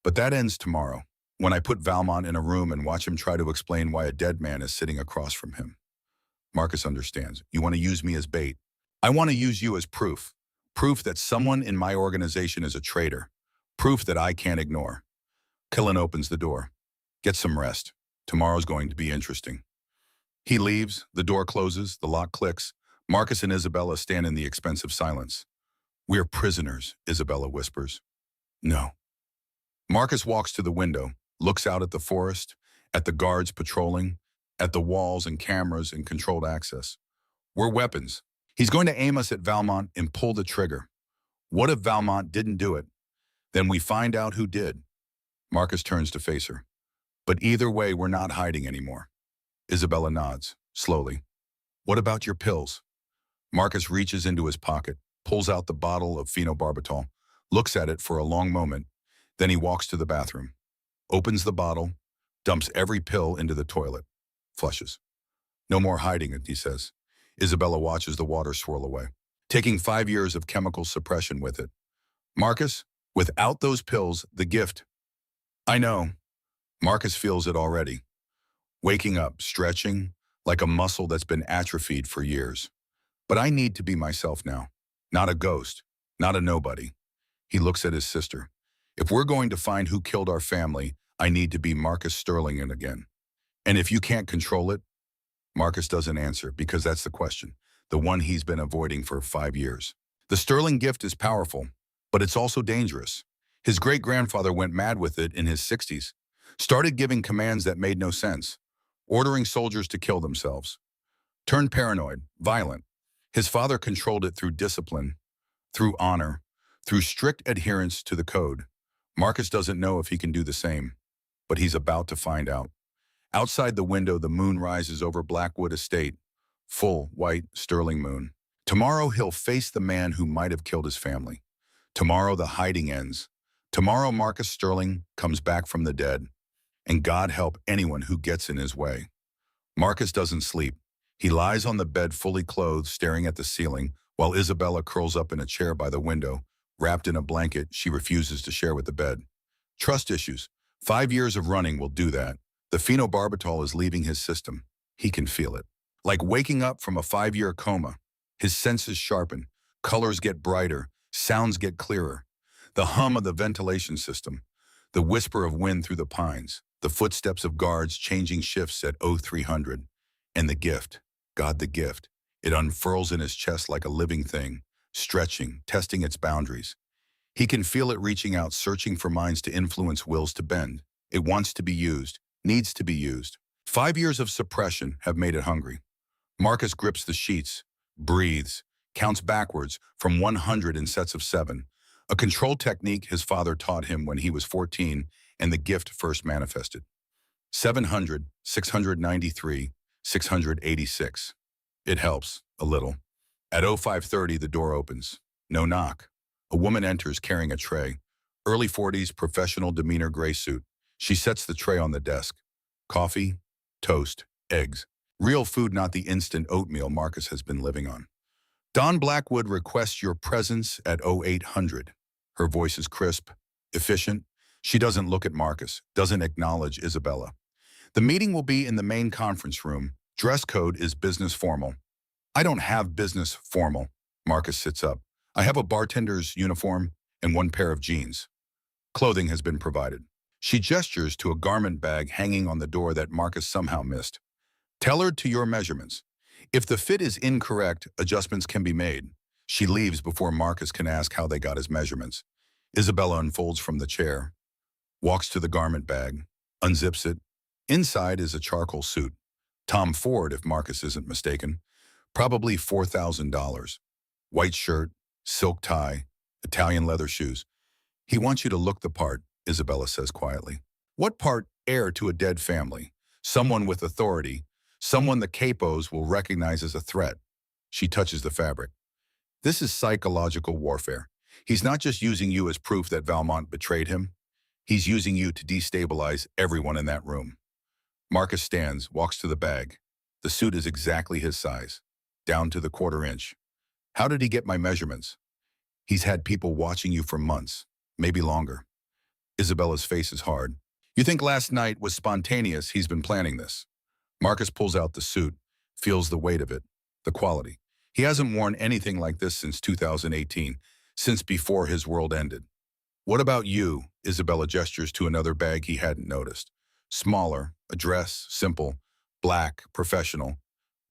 But that ends tomorrow, when I put Valmont in a room and watch him try to explain why a dead man is sitting across from him. Marcus understands. You want to use me as bait. I want to use you as proof. Proof that someone in my organization is a traitor. Proof that I can't ignore. Kalen opens the door. Get some rest. Tomorrow's going to be interesting. He leaves, the door closes, the lock clicks. Marcus and Isabella stand in the expensive silence. We're prisoners, Isabella whispers. No. Marcus walks to the window, looks out at the forest, at the guards patrolling, at the walls and cameras and controlled access. We're weapons. He's going to aim us at Valmont and pull the trigger. What if Valmont didn't do it? Then we find out who did. Marcus turns to face her. But either way, we're not hiding anymore. Isabella nods, slowly. What about your pills? Marcus reaches into his pocket, pulls out the bottle of phenobarbital, looks at it for a long moment, then he walks to the bathroom, opens the bottle, dumps every pill into the toilet, flushes. No more hiding it, he says. Isabella watches the water swirl away, taking 5 years of chemical suppression with it. Marcus, without those pills, the gift. I know. Marcus feels it already. Waking up, stretching, like a muscle that's been atrophied for years. But I need to be myself now. Not a ghost, not a nobody. He looks at his sister. If we're going to find who killed our family, I need to be Marcus Sterling again. And if you can't control it, Marcus doesn't answer because that's the question, the one he's been avoiding for 5 years. The Sterling gift is powerful, but it's also dangerous. His great-grandfather went mad with it in his 60s, started giving commands that made no sense, ordering soldiers to kill themselves. Turned paranoid, violent. His father controlled it through discipline, through honor, through strict adherence to the code. Marcus doesn't know if he can do the same, but he's about to find out. Outside the window, the moon rises over Blackwood Estate, full, white, sterling moon. Tomorrow he'll face the man who might have killed his family. Tomorrow the hiding ends. Tomorrow Marcus Sterling comes back from the dead, and God help anyone who gets in his way. Marcus doesn't sleep. He lies on the bed fully clothed, staring at the ceiling, while Isabella curls up in a chair by the window, wrapped in a blanket she refuses to share with the bed. Trust issues. 5 years of running will do that. The phenobarbital is leaving his system. He can feel it. Like waking up from a 5-year coma. His senses sharpen. Colors get brighter. Sounds get clearer. The hum of the ventilation system. The whisper of wind through the pines. The footsteps of guards changing shifts at 0300. And the gift. God, the gift. It unfurls in his chest like a living thing, stretching, testing its boundaries. He can feel it reaching out, searching for minds to influence wills to bend. It wants to be used, needs to be used. 5 years of suppression have made it hungry. Marcus grips the sheets, breathes, counts backwards from 100 in sets of 7, a control technique his father taught him when he was 14 and the gift first manifested. 700, 693, 686. It helps, a little. At 0530, the door opens. No knock. A woman enters carrying a tray. Early 40s, professional demeanor gray suit. She sets the tray on the desk. Coffee, toast, eggs. Real food, not the instant oatmeal Marcus has been living on. Dawn Blackwood requests your presence at 0800. Her voice is crisp, efficient. She doesn't look at Marcus, doesn't acknowledge Isabella. The meeting will be in the main conference room. Dress code is business formal. I don't have business formal. Marcus sits up. I have a bartender's uniform and 1 pair of jeans. Clothing has been provided. She gestures to a garment bag hanging on the door that Marcus somehow missed. Tailored to your measurements. If the fit is incorrect, adjustments can be made. She leaves before Marcus can ask how they got his measurements. Isabella unfolds from the chair, walks to the garment bag, unzips it. Inside is a charcoal suit. Tom Ford, if Marcus isn't mistaken. Probably $4,000. White shirt, silk tie, Italian leather shoes. He wants you to look the part, Isabella says quietly. What part? Heir to a dead family. Someone with authority. Someone the capos will recognize as a threat. She touches the fabric. This is psychological warfare. He's not just using you as proof that Valmont betrayed him. He's using you to destabilize everyone in that room. Marcus stands, walks to the bag. The suit is exactly his size, down to the quarter inch. How did he get my measurements? He's had people watching you for months, maybe longer. Isabella's face is hard. You think last night was spontaneous? He's been planning this. Marcus pulls out the suit, feels the weight of it, the quality. He hasn't worn anything like this since 2018, since before his world ended. What about you? Isabella gestures to another bag he hadn't noticed. Smaller, a dress, simple, black, professional.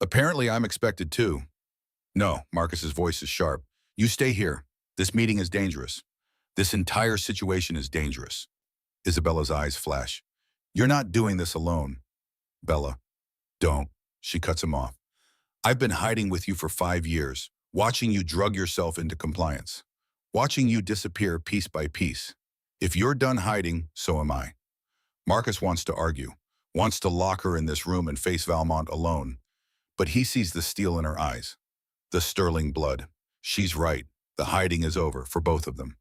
Apparently I'm expected too. No, Marcus's voice is sharp. You stay here. This meeting is dangerous. This entire situation is dangerous. Isabella's eyes flash. You're not doing this alone. Bella, don't. She cuts him off. I've been hiding with you for 5 years, watching you drug yourself into compliance, watching you disappear piece by piece. If you're done hiding, so am I. Marcus wants to argue, wants to lock her in this room and face Valmont alone, but he sees the steel in her eyes, the sterling blood. She's right. The hiding is over for both of them.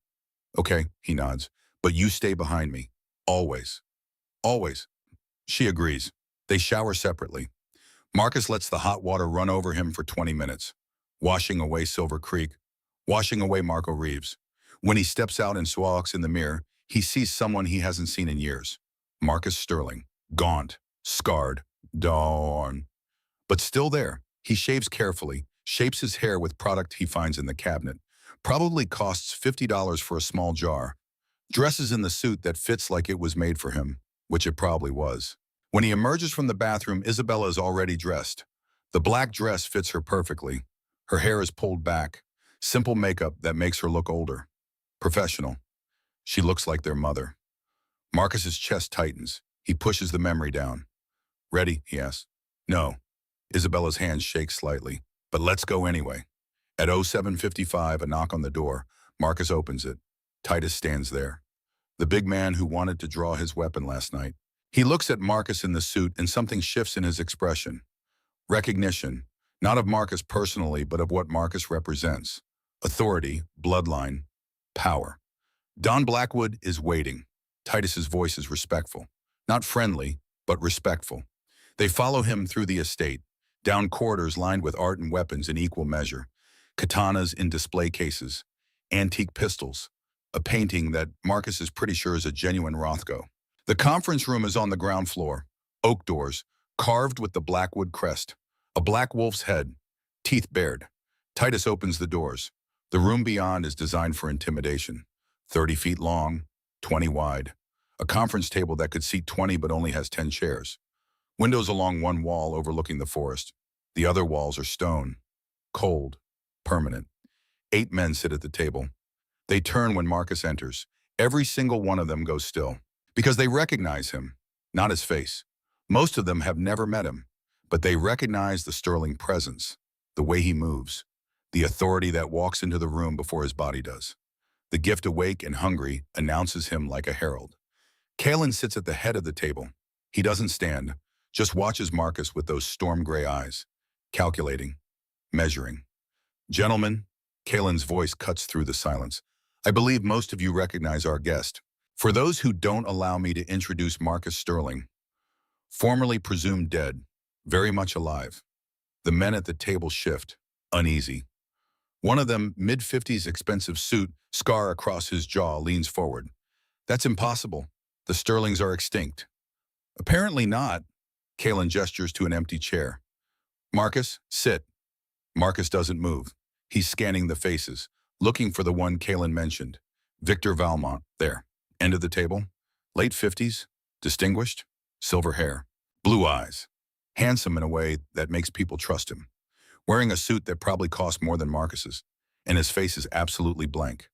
Okay, he nods, but you stay behind me. Always. Always. She agrees. They shower separately. Marcus lets the hot water run over him for 20 minutes, washing away Silver Creek, washing away Marco Reeves. When he steps out and walks in the mirror, he sees someone he hasn't seen in years. Marcus Sterling, gaunt, scarred, darn. But still there. He shaves carefully, shapes his hair with product he finds in the cabinet. Probably costs $50 for a small jar. Dresses in the suit that fits like it was made for him, which it probably was. When he emerges from the bathroom, Isabella is already dressed. The black dress fits her perfectly. Her hair is pulled back. Simple makeup that makes her look older. Professional. She looks like their mother. Marcus's chest tightens. He pushes the memory down. Ready? He asks. No. Isabella's hands shake slightly. But let's go anyway. At 07:55, a knock on the door. Marcus opens it. Titus stands there. The big man who wanted to draw his weapon last night. He looks at Marcus in the suit and something shifts in his expression. Recognition, not of Marcus personally, but of what Marcus represents. Authority, bloodline, power. Don Blackwood is waiting. Titus's voice is respectful. Not friendly, but respectful. They follow him through the estate, down corridors lined with art and weapons in equal measure. Katanas in display cases, antique pistols, a painting that Marcus is pretty sure is a genuine Rothko. The conference room is on the ground floor. Oak doors, carved with the Blackwood crest. A black wolf's head, teeth bared. Titus opens the doors. The room beyond is designed for intimidation. 30 feet long, 20 wide. A conference table that could seat 20 but only has 10 chairs. Windows along one wall overlooking the forest. The other walls are stone, cold, permanent. 8 men sit at the table. They turn when Marcus enters. Every single one of them goes still. Because they recognize him, not his face. Most of them have never met him, but they recognize the sterling presence, the way he moves, the authority that walks into the room before his body does. The gift awake and hungry announces him like a herald. Kalen sits at the head of the table. He doesn't stand, just watches Marcus with those storm gray eyes, calculating, measuring. Gentlemen, Kalen's voice cuts through the silence. I believe most of you recognize our guest. For those who don't, allow me to introduce Marcus Sterling, formerly presumed dead, very much alive. The men at the table shift, uneasy. One of them, mid-50s, expensive suit, scar across his jaw, leans forward. That's impossible. The Sterlings are extinct. Apparently not. Kalen gestures to an empty chair. Marcus, sit. Marcus doesn't move. He's scanning the faces, looking for the one Kalen mentioned. Victor Valmont, there. End of the table. Late 50s, distinguished, silver hair, blue eyes, handsome in a way that makes people trust him. Wearing a suit that probably cost more than Marcus's, and his face is absolutely blank.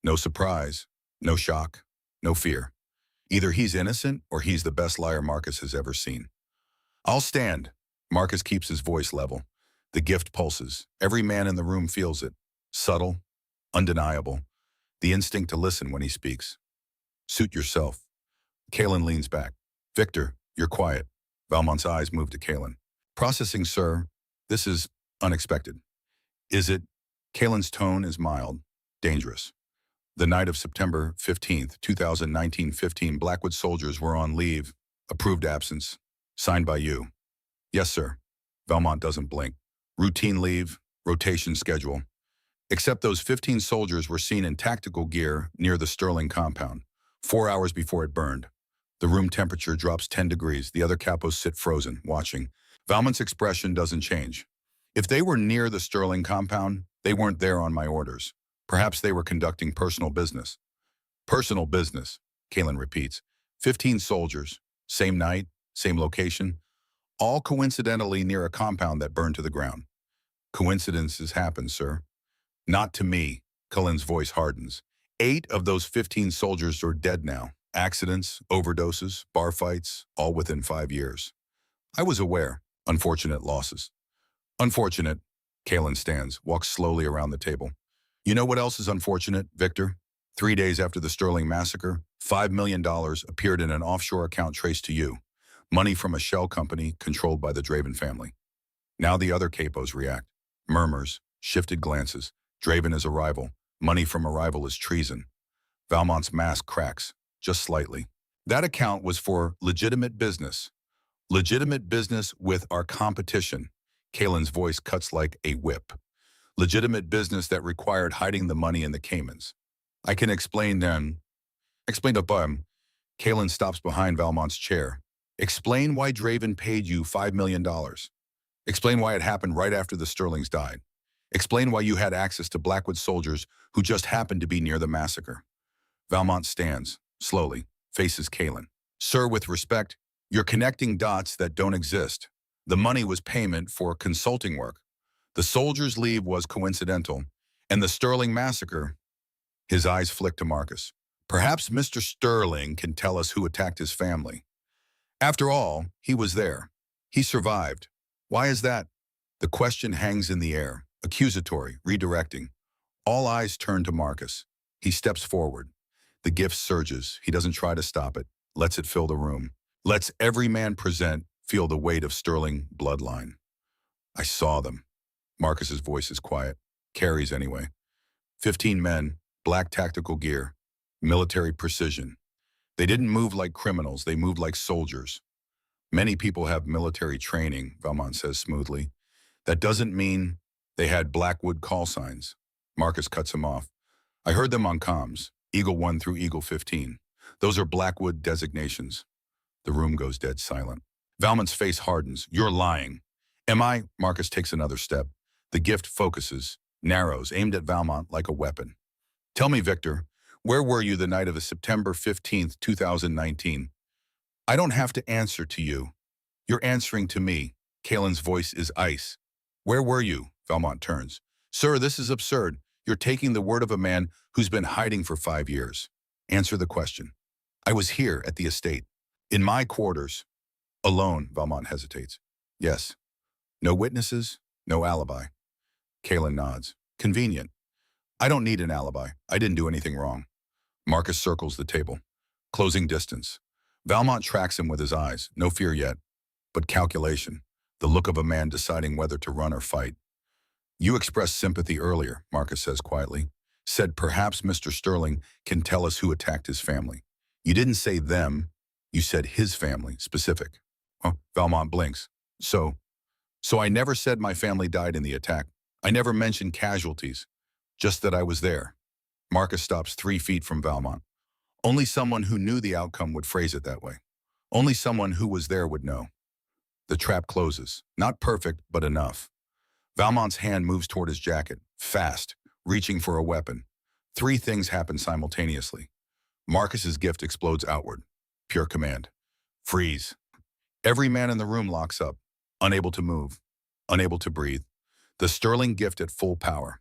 No surprise. No shock, no fear. Either he's innocent or he's the best liar Marcus has ever seen. I'll stand. Marcus keeps his voice level. The gift pulses. Every man in the room feels it. Subtle, undeniable. The instinct to listen when he speaks. Suit yourself. Kalen leans back. Victor, you're quiet. Valmont's eyes move to Kalen. Processing, sir. This is unexpected. Is it? Kalen's tone is mild, dangerous. The night of September 15th, 2019, 15 Blackwood soldiers were on leave. Approved absence. Signed by you. Yes, sir. Valmont doesn't blink. Routine leave, rotation schedule. Except those 15 soldiers were seen in tactical gear near the Sterling compound, 4 hours before it burned. The room temperature drops 10 degrees. The other capos sit frozen, watching. Valmont's expression doesn't change. If they were near the Sterling compound, they weren't there on my orders. Perhaps they were conducting personal business. Personal business, Kalen repeats. 15 soldiers, same night, same location, all coincidentally near a compound that burned to the ground. Coincidences happen, sir. Not to me, Kalen's voice hardens. 8 of those 15 soldiers are dead now. Accidents, overdoses, bar fights, all within 5 years. I was aware. Unfortunate losses. Unfortunate. Kalen stands, walks slowly around the table. You know what else is unfortunate, Victor? 3 days after the Sterling massacre, $5 million appeared in an offshore account traced to you. Money from a shell company controlled by the Draven family. Now the other capos react. Murmurs, shifted glances. Draven is a rival. Money from a rival is treason. Valmont's mask cracks, just slightly. That account was for legitimate business. Legitimate business with our competition. Kalen's voice cuts like a whip. Legitimate business that required hiding the money in the Caymans. I can explain then. Explain up. Kalen stops behind Valmont's chair. Explain why Draven paid you $5 million. Explain why it happened right after the Sterlings died. Explain why you had access to Blackwood soldiers who just happened to be near the massacre. Valmont stands, slowly, faces Kalen. Sir, with respect, you're connecting dots that don't exist. The money was payment for consulting work. The soldiers' leave was coincidental, and the Sterling massacre. His eyes flick to Marcus. Perhaps Mr. Sterling can tell us who attacked his family. After all, he was there. He survived. Why is that? The question hangs in the air, accusatory, redirecting. All eyes turn to Marcus. He steps forward. The gift surges. He doesn't try to stop it, lets it fill the room. Lets every man present feel the weight of Sterling bloodline. I saw them. Marcus's voice is quiet. Carries anyway. 15 men, black tactical gear, military precision. They didn't move like criminals, they moved like soldiers. Many people have military training, Valmont says smoothly. That doesn't mean they had Blackwood call signs. Marcus cuts him off. I heard them on comms, Eagle 1 through Eagle 15. Those are Blackwood designations. The room goes dead silent. Valmont's face hardens. You're lying. Am I? Marcus takes another step. The gift focuses, narrows, aimed at Valmont like a weapon. Tell me, Victor, where were you the night of the September 15th, 2019? I don't have to answer to you. You're answering to me. Kalen's voice is ice. Where were you? Valmont turns. Sir, this is absurd. You're taking the word of a man who's been hiding for 5 years. Answer the question. I was here at the estate. In my quarters. Alone, Valmont hesitates. Yes. No witnesses, no alibi. Kalen nods. Convenient. I don't need an alibi. I didn't do anything wrong. Marcus circles the table. Closing distance. Valmont tracks him with his eyes. No fear yet, but calculation. The look of a man deciding whether to run or fight. You expressed sympathy earlier, Marcus says quietly. Said perhaps Mr. Sterling can tell us who attacked his family. You didn't say them. You said his family, specific. Oh, Valmont blinks. So I never said my family died in the attack. I never mentioned casualties. Just that I was there. Marcus stops 3 feet from Valmont. Only someone who knew the outcome would phrase it that way. Only someone who was there would know. The trap closes. Not perfect, but enough. Valmont's hand moves toward his jacket, fast, reaching for a weapon. 3 things happen simultaneously. Marcus's gift explodes outward. Pure command. Freeze. Every man in the room locks up, unable to move, unable to breathe. The Sterling gift at full power.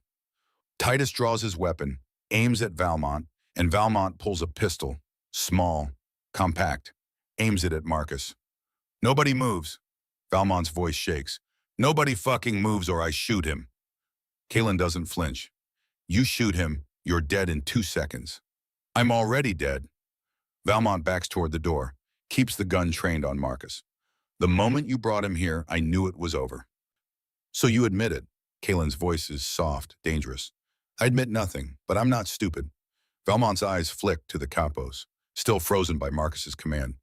Titus draws his weapon, aims at Valmont, and Valmont pulls a pistol, small, compact, aims it at Marcus. Nobody moves. Valmont's voice shakes. Nobody fucking moves or I shoot him. Kalen doesn't flinch. You shoot him, you're dead in 2 seconds. I'm already dead. Valmont backs toward the door, keeps the gun trained on Marcus. The moment you brought him here, I knew it was over. So you admit it. Kalen's voice is soft, dangerous. I admit nothing, but I'm not stupid. Valmont's eyes flick to the capos, still frozen by Marcus's command.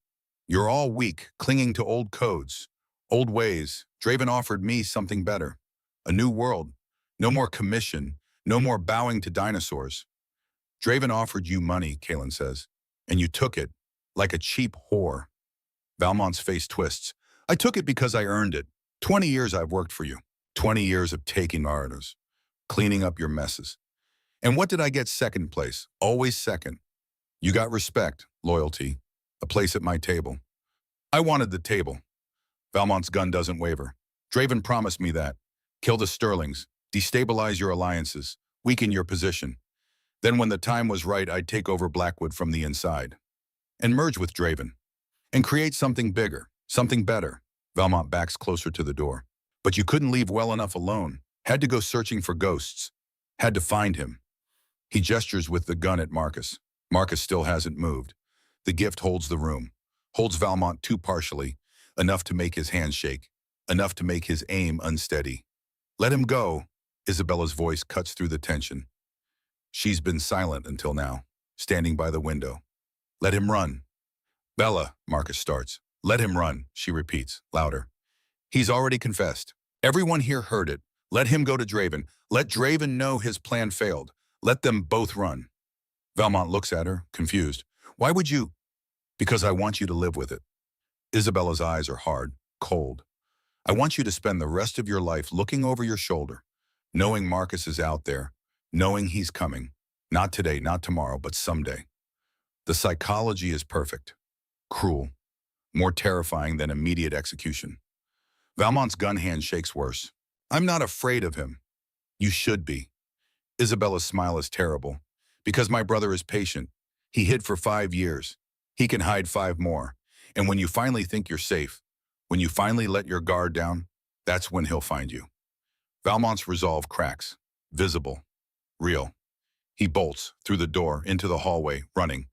You're all weak, clinging to old codes, old ways. Draven offered me something better. A new world. No more commission. No more bowing to dinosaurs. Draven offered you money, Kalen says, and you took it, like a cheap whore. Valmont's face twists. I took it because I earned it. 20 years I've worked for you. 20 years of taking orders, cleaning up your messes. And what did I get second place? Always second. You got respect, loyalty, a place at my table. I wanted the table. Valmont's gun doesn't waver. Draven promised me that. Kill the Sterlings, destabilize your alliances, weaken your position. Then when the time was right, I'd take over Blackwood from the inside and merge with Draven and create something bigger, something better. Valmont backs closer to the door. But you couldn't leave well enough alone. Had to go searching for ghosts. Had to find him. He gestures with the gun at Marcus. Marcus still hasn't moved. The gift holds the room, holds Valmont too partially, enough to make his hands shake, enough to make his aim unsteady. Let him go. Isabella's voice cuts through the tension. She's been silent until now, standing by the window. Let him run. Bella, Marcus starts. Let him run, she repeats, louder. He's already confessed. Everyone here heard it. Let him go to Draven. Let Draven know his plan failed. Let them both run. Valmont looks at her, confused. Why would you? Because I want you to live with it. Isabella's eyes are hard, cold. I want you to spend the rest of your life looking over your shoulder, knowing Marcus is out there, knowing he's coming. Not today, not tomorrow, but someday. The psychology is perfect. Cruel. More terrifying than immediate execution. Valmont's gun hand shakes worse. I'm not afraid of him. You should be. Isabella's smile is terrible. Because my brother is patient. He hid for 5 years. He can hide 5 more. And when you finally think you're safe, when you finally let your guard down, that's when he'll find you. Valmont's resolve cracks. Visible. Real. He bolts through the door into the hallway, running.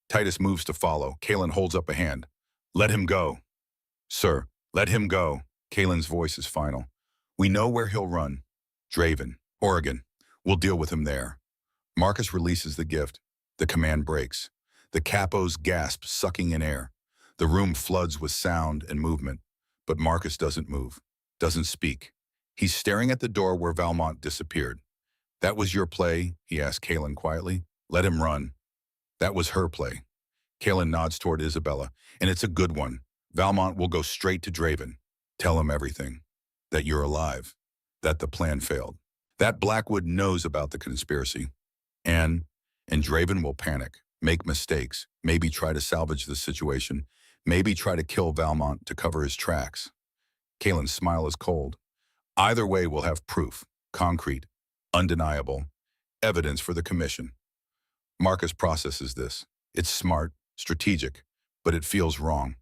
Titus moves to follow. Kalen holds up a hand. Let him go. Sir, let him go. Kalen's voice is final. We know where he'll run. Draven, Oregon. We'll deal with him there. Marcus releases the gift. The command breaks. The capos gasp, sucking in air. The room floods with sound and movement. But Marcus doesn't move, doesn't speak. He's staring at the door where Valmont disappeared. That was your play? He asked Kalen quietly. Let him run. That was her play. Kalen nods toward Isabella, and it's a good one. Valmont will go straight to Draven. Tell him everything. That you're alive. That the plan failed. That Blackwood knows about the conspiracy. And Draven will panic, make mistakes, maybe try to salvage the situation, maybe try to kill Valmont to cover his tracks. Kalen's smile is cold. Either way, we'll have proof, concrete, undeniable, evidence for the commission. Marcus processes this. It's smart, strategic, but it feels wrong.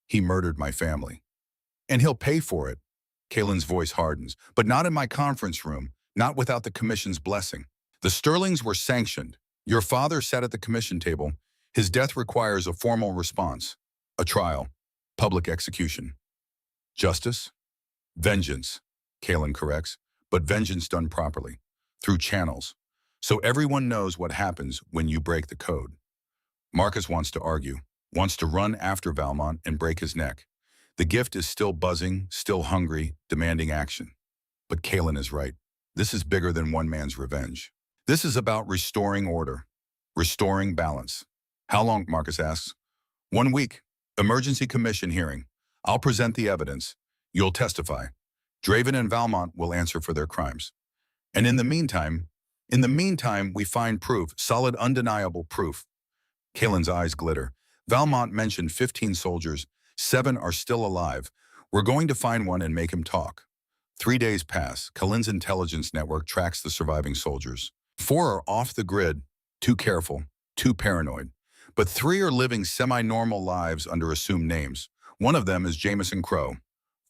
He murdered my family. And he'll pay for it. Kalen's voice hardens, but not in my conference room, not without the commission's blessing. The Sterlings were sanctioned. Your father sat at the commission table. His death requires a formal response, a trial, public execution. Justice? Vengeance, Kalen corrects, but vengeance done properly, through channels, so everyone knows what happens when you break the code. Marcus wants to argue, wants to run after Valmont and break his neck. The gift is still buzzing, still hungry, demanding action. But Kalen is right. This is bigger than one man's revenge. This is about restoring order, restoring balance. How long, Marcus asks. 1 week. Emergency commission hearing. I'll present the evidence. You'll testify. Draven and Valmont will answer for their crimes. And in the meantime, we find proof, solid, undeniable proof. Kalen's eyes glitter. Valmont mentioned 15 soldiers. 7 are still alive. We're going to find one and make him talk. 3 days pass. Kalen's intelligence network tracks the surviving soldiers. 4 are off the grid, too careful. Two paranoid. But three are living semi-normal lives under assumed names. One of them is Jamison Crow,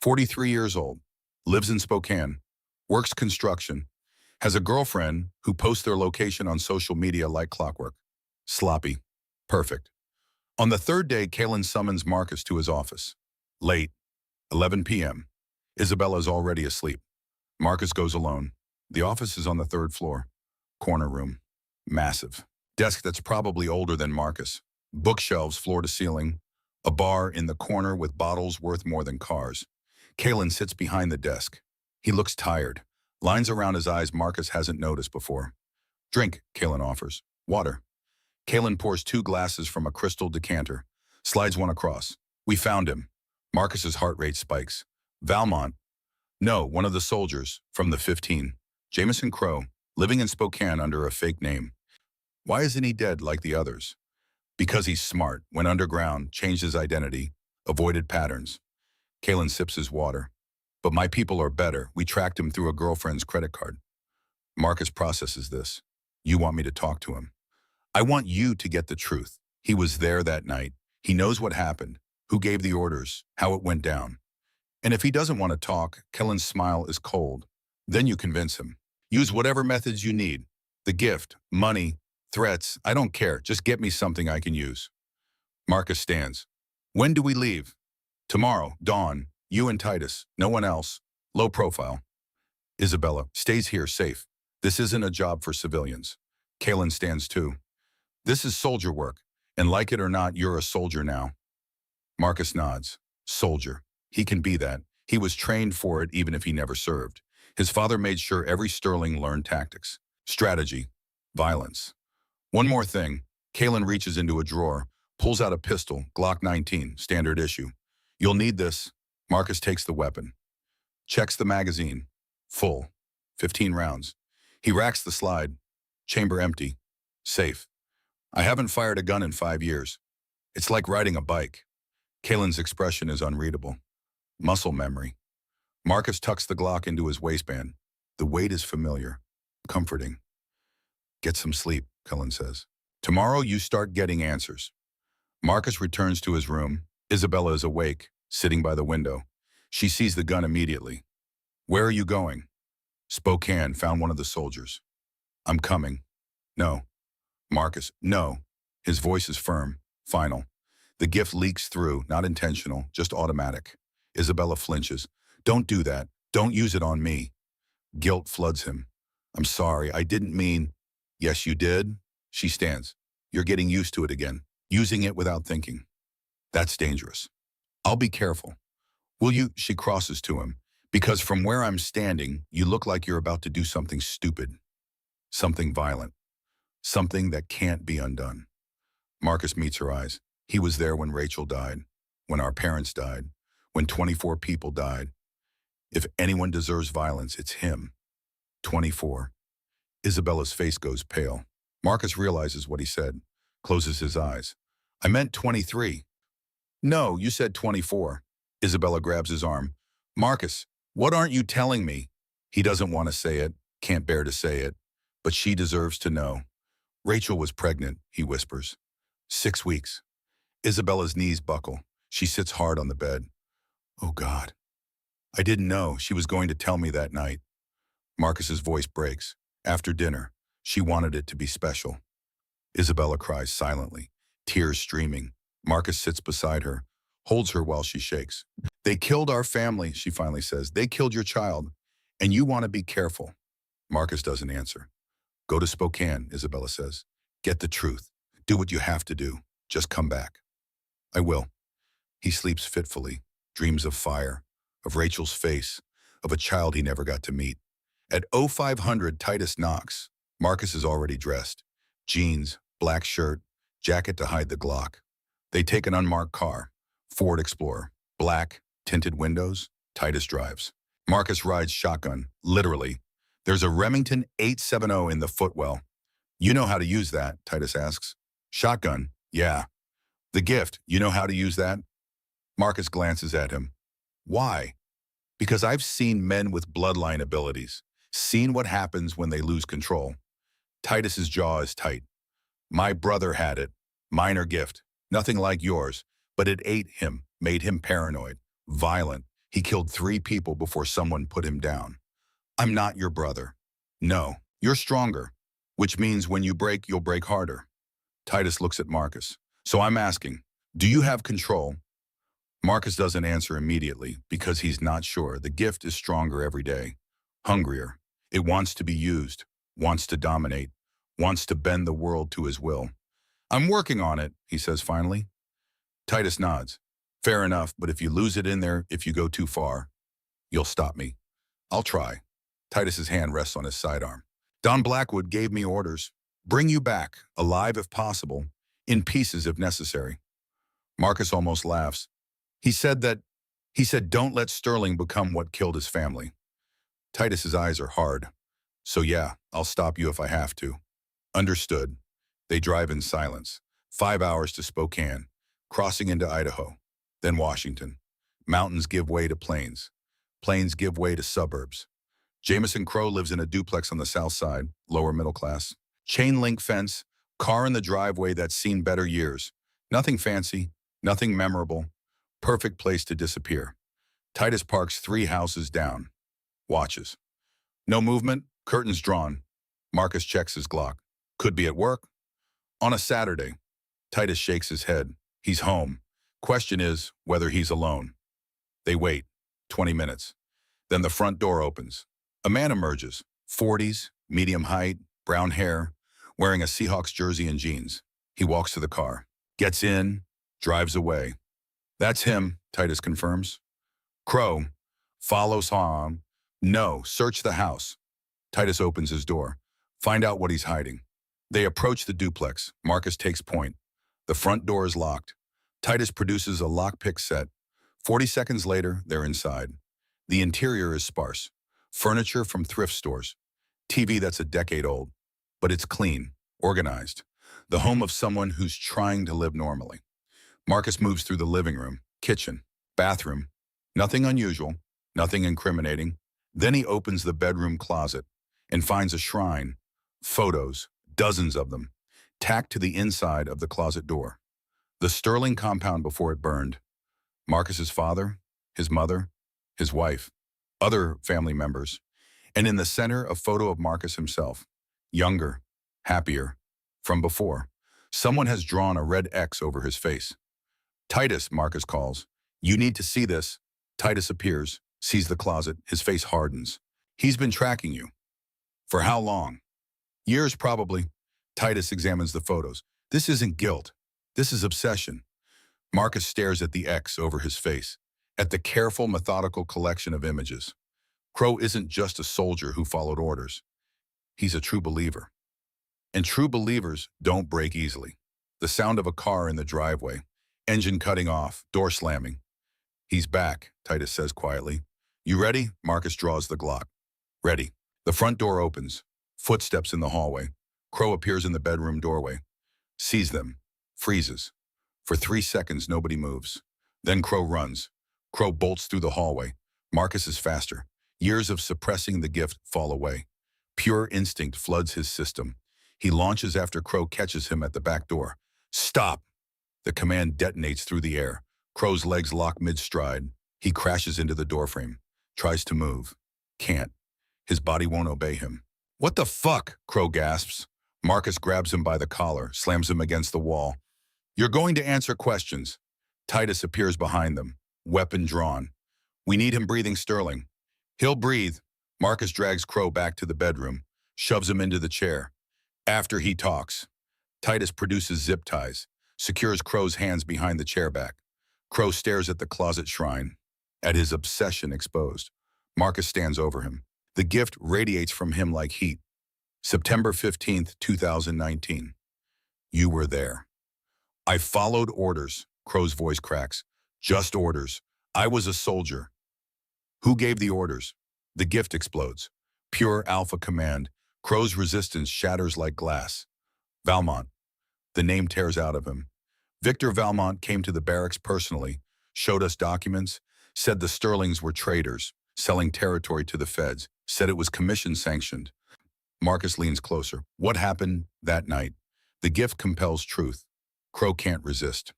43 years old, lives in Spokane, works construction, has a girlfriend who posts their location on social media like clockwork. Sloppy. Perfect. On the third day, Kalen summons Marcus to his office. Late, 11 p.m. Isabella's already asleep. Marcus goes alone. The office is on the third floor. Corner room. Massive. Desk that's probably older than Marcus. Bookshelves floor to ceiling. A bar in the corner with bottles worth more than cars. Kalen sits behind the desk. He looks tired. Lines around his eyes Marcus hasn't noticed before. Drink, Kalen offers. Water. Kalen pours 2 glasses from a crystal decanter. Slides one across. We found him. Marcus's heart rate spikes. Valmont. No, one of the soldiers, from the 15. Jamison Crow, living in Spokane under a fake name. Why isn't he dead like the others? Because he's smart, went underground, changed his identity, avoided patterns. Kalen sips his water. But my people are better. We tracked him through a girlfriend's credit card. Marcus processes this. You want me to talk to him? I want you to get the truth. He was there that night. He knows what happened, who gave the orders, how it went down. And if he doesn't want to talk, Kellen's smile is cold. Then you convince him. Use whatever methods you need. The gift, money, threats, I don't care. Just get me something I can use. Marcus stands. When do we leave? Tomorrow, dawn. You and Titus. No one else. Low profile. Isabella stays here safe. This isn't a job for civilians. Kalen stands too. This is soldier work. And like it or not, you're a soldier now. Marcus nods. Soldier. He can be that. He was trained for it even if he never served. His father made sure every Sterling learned tactics, strategy, violence. One more thing. Kalen reaches into a drawer, pulls out a pistol, Glock 19, standard issue. You'll need this. Marcus takes the weapon. Checks the magazine. Full. 15 rounds. He racks the slide. Chamber empty. Safe. I haven't fired a gun in 5 years. It's like riding a bike. Kalen's expression is unreadable. Muscle memory. Marcus tucks the Glock into his waistband. The weight is familiar. Comforting. Get some sleep, Kalen says. Tomorrow you start getting answers. Marcus returns to his room. Isabella is awake, sitting by the window. She sees the gun immediately. Where are you going? Spokane, found one of the soldiers. I'm coming. No. Marcus, no. His voice is firm, final. The gift leaks through, not intentional, just automatic. Isabella flinches. Don't do that. Don't use it on me. Guilt floods him. I'm sorry, I didn't mean. Yes, you did. She stands. You're getting used to it again, using it without thinking. That's dangerous. I'll be careful. Will you? She crosses to him. Because from where I'm standing, you look like you're about to do something stupid. Something violent. Something that can't be undone. Marcus meets her eyes. He was there when Rachel died, when our parents died, when 24 people died. If anyone deserves violence, it's him. 24. Isabella's face goes pale. Marcus realizes what he said, closes his eyes. I meant 23. No, you said 24. Isabella grabs his arm. Marcus, what aren't you telling me? He doesn't want to say it, can't bear to say it, but she deserves to know. Rachel was pregnant, he whispers. 6 weeks. Isabella's knees buckle. She sits hard on the bed. Oh, God. I didn't know she was going to tell me that night. Marcus's voice breaks. After dinner, she wanted it to be special. Isabella cries silently, tears streaming. Marcus sits beside her, holds her while she shakes. They killed our family, she finally says. They killed your child, and you want to be careful. Marcus doesn't answer. Go to Spokane, Isabella says. Get the truth. Do what you have to do. Just come back. I will. He sleeps fitfully, dreams of fire, of Rachel's face, of a child he never got to meet. At 0500, Titus knocks. Marcus is already dressed. Jeans, black shirt, jacket to hide the Glock. They take an unmarked car, Ford Explorer, black, tinted windows. Titus drives. Marcus rides shotgun, literally. There's a Remington 870 in the footwell. You know how to use that, Titus asks. Shotgun, yeah. The gift, you know how to use that? Marcus glances at him. Why? Because I've seen men with bloodline abilities, seen what happens when they lose control. Titus's jaw is tight. My brother had it. Minor gift. Nothing like yours. But it ate him, made him paranoid, violent. He killed 3 people before someone put him down. I'm not your brother. No, you're stronger. Which means when you break, you'll break harder. Titus looks at Marcus. So I'm asking, do you have control? Marcus doesn't answer immediately because he's not sure. The gift is stronger every day. Hungrier. It wants to be used, wants to dominate, wants to bend the world to his will. I'm working on it, he says finally. Titus nods. Fair enough, but if you lose it in there, if you go too far, you'll stop me. I'll try. Titus's hand rests on his sidearm. Don Blackwood gave me orders. Bring you back, alive if possible, in pieces if necessary. Marcus almost laughs. He said, don't let Sterling become what killed his family. Titus's eyes are hard. So yeah, I'll stop you if I have to. Understood. They drive in silence. 5 hours to Spokane, crossing into Idaho, then Washington. Mountains give way to plains. Plains give way to suburbs. Jameson Crow lives in a duplex on the south side, lower middle class. Chain link fence, car in the driveway that's seen better years. Nothing fancy, nothing memorable. Perfect place to disappear. Titus parks 3 houses down. Watches. No movement, curtains drawn. Marcus checks his Glock. Could be at work. On a Saturday. Titus shakes his head. He's home. Question is whether he's alone. They wait. 20 minutes. Then the front door opens. A man emerges. 40s, medium height, brown hair, wearing a Seahawks jersey and jeans. He walks to the car. Gets in, drives away. That's him, Titus confirms. Crow follows home. No, search the house. Titus opens his door. Find out what he's hiding. They approach the duplex. Marcus takes point. The front door is locked. Titus produces a lockpick set. 40 seconds later, they're inside. The interior is sparse. Furniture from thrift stores. TV that's a decade old. But it's clean, organized. The home of someone who's trying to live normally. Marcus moves through the living room, kitchen, bathroom. Nothing unusual, nothing incriminating. Then he opens the bedroom closet and finds a shrine. Photos, dozens of them, tacked to the inside of the closet door. The Sterling compound before it burned. Marcus's father, his mother, his wife, other family members, and in the center a photo of Marcus himself, younger, happier, from before. Someone has drawn a red X over his face. Titus, Marcus calls. You need to see this. Titus appears, sees the closet, his face hardens. He's been tracking you. For how long? Years, probably. Titus examines the photos. This isn't guilt. This is obsession. Marcus stares at the X over his face, at the careful, methodical collection of images. Crow isn't just a soldier who followed orders. He's a true believer. And true believers don't break easily. The sound of a car in the driveway, engine cutting off, door slamming. He's back, Titus says quietly. You ready? Marcus draws the Glock. Ready. The front door opens. Footsteps in the hallway. Crow appears in the bedroom doorway. Sees them. Freezes. For 3 seconds, nobody moves. Then Crow runs. Crow bolts through the hallway. Marcus is faster. Years of suppressing the gift fall away. Pure instinct floods his system. He launches after Crow catches him at the back door. Stop! The command detonates through the air. Crow's legs lock mid-stride. He crashes into the doorframe. Tries to move. Can't. His body won't obey him. What the fuck? Crow gasps. Marcus grabs him by the collar, slams him against the wall. You're going to answer questions. Titus appears behind them, weapon drawn. We need him breathing Sterling. He'll breathe. Marcus drags Crow back to the bedroom, shoves him into the chair. After he talks, Titus produces zip ties, secures Crow's hands behind the chair back. Crow stares at the closet shrine, at his obsession exposed. Marcus stands over him. The gift radiates from him like heat. September 15th, 2019. You were there. I followed orders, Crow's voice cracks. Just orders. I was a soldier. Who gave the orders? The gift explodes. Pure alpha command. Crow's resistance shatters like glass. Valmont. The name tears out of him. Victor Valmont came to the barracks personally, showed us documents, said the Sterlings were traitors, selling territory to the feds, said it was commission sanctioned. Marcus leans closer. What happened that night? The gift compels truth. Crow can't resist.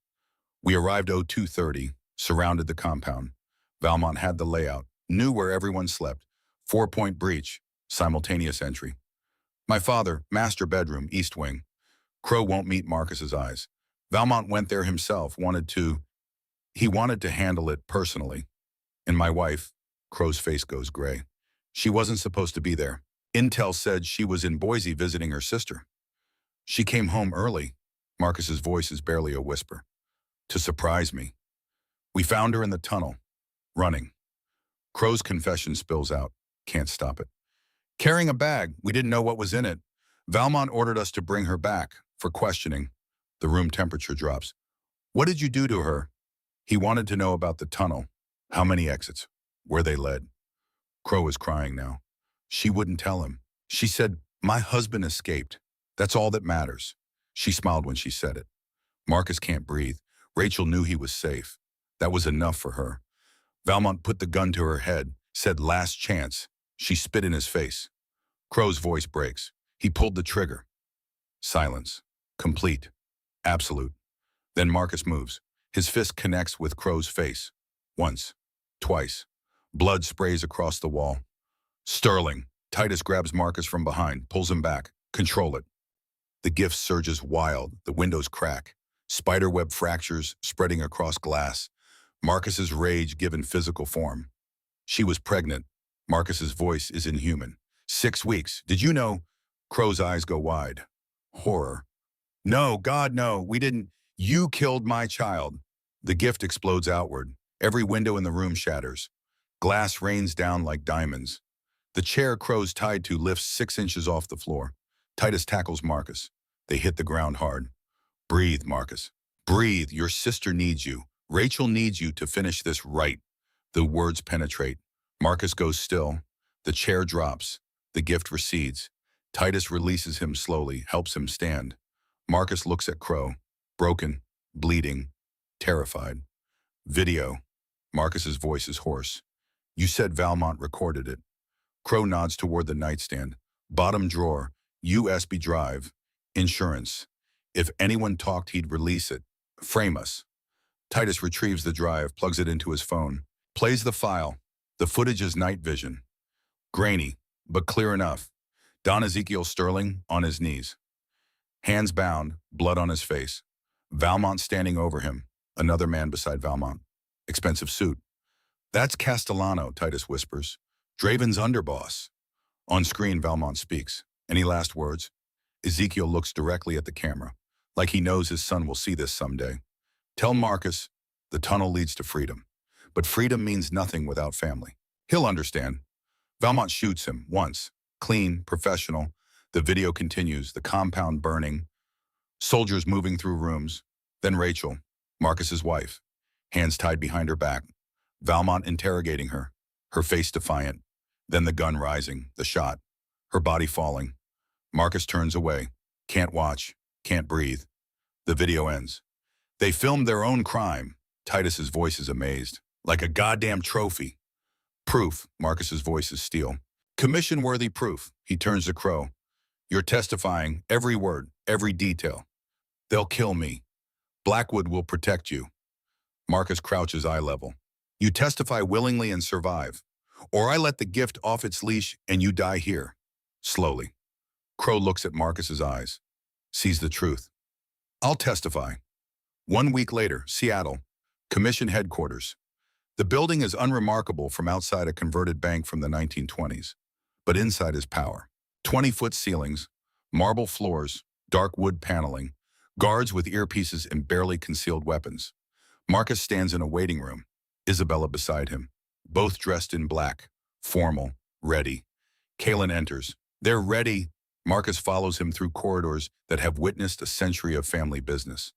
We arrived 02:30, surrounded the compound. Valmont had the layout, knew where everyone slept. 4-point breach, simultaneous entry. My father, master bedroom, east wing. Crow won't meet Marcus's eyes. Valmont went there himself, he wanted to handle it personally. And my wife, Crow's face goes gray. She wasn't supposed to be there. Intel said she was in Boise visiting her sister. She came home early. Marcus's voice is barely a whisper. To surprise me. We found her in the tunnel, running. Crow's confession spills out. Can't stop it. Carrying a bag, we didn't know what was in it. Valmont ordered us to bring her back for questioning. The room temperature drops. What did you do to her? He wanted to know about the tunnel. How many exits? Where they led? Crow is crying now. She wouldn't tell him. She said, my husband escaped. That's all that matters. She smiled when she said it. Marcus can't breathe. Rachel knew he was safe. That was enough for her. Valmont put the gun to her head, said last chance. She spit in his face. Crow's voice breaks. He pulled the trigger. Silence. Complete. Absolute. Then Marcus moves. His fist connects with Crow's face. Once. Twice. Blood sprays across the wall. Sterling. Titus grabs Marcus from behind, pulls him back. Control it. The gift surges wild. The windows crack. Spiderweb fractures spreading across glass. Marcus's rage given physical form. She was pregnant. Marcus's voice is inhuman. 6 weeks. Did you know? Crow's eyes go wide. Horror. No, God, no, we didn't. You killed my child. The gift explodes outward. Every window in the room shatters. Glass rains down like diamonds. The chair Crow's tied to lifts 6 inches off the floor. Titus tackles Marcus. They hit the ground hard. Breathe, Marcus. Breathe. Your sister needs you. Rachel needs you to finish this right. The words penetrate. Marcus goes still. The chair drops. The gift recedes. Titus releases him slowly, helps him stand. Marcus looks at Crow. Broken, bleeding, terrified. Video. Marcus's voice is hoarse. You said Valmont recorded it. Crow nods toward the nightstand. Bottom drawer. USB drive. Insurance. If anyone talked, he'd release it. Frame us. Titus retrieves the drive, plugs it into his phone. Plays the file. The footage is night vision. Grainy, but clear enough. Don Ezekiel Sterling on his knees. Hands bound, blood on his face. Valmont standing over him. Another man beside Valmont. Expensive suit. That's Castellano, Titus whispers. Draven's underboss. On screen, Valmont speaks. Any last words? Ezekiel looks directly at the camera, like he knows his son will see this someday. Tell Marcus, the tunnel leads to freedom. But freedom means nothing without family. He'll understand. Valmont shoots him once. Clean, professional. The video continues, the compound burning. Soldiers moving through rooms. Then Rachel, Marcus's wife. Hands tied behind her back. Valmont interrogating her. Her face defiant. Then the gun rising, the shot. Her body falling. Marcus turns away. Can't watch. Can't breathe. The video ends. They filmed their own crime. Titus's voice is amazed. Like a goddamn trophy. Proof. Marcus's voice is steel. Commission-worthy proof. He turns to Crow. You're testifying, every word, every detail. They'll kill me. Blackwood will protect you. Marcus crouches eye level. You testify willingly and survive. Or I let the gift off its leash and you die here. Slowly. Crow looks at Marcus's eyes. Sees the truth. I'll testify. 1 week later, Seattle. Commission headquarters. The building is unremarkable from outside a converted bank from the 1920s. But inside is power. 20-foot ceilings, marble floors, dark wood paneling, guards with earpieces and barely concealed weapons. Marcus stands in a waiting room. Isabella beside him. Both dressed in black. Formal. Ready. Kalen enters. They're ready. Marcus follows him through corridors that have witnessed a century of family business.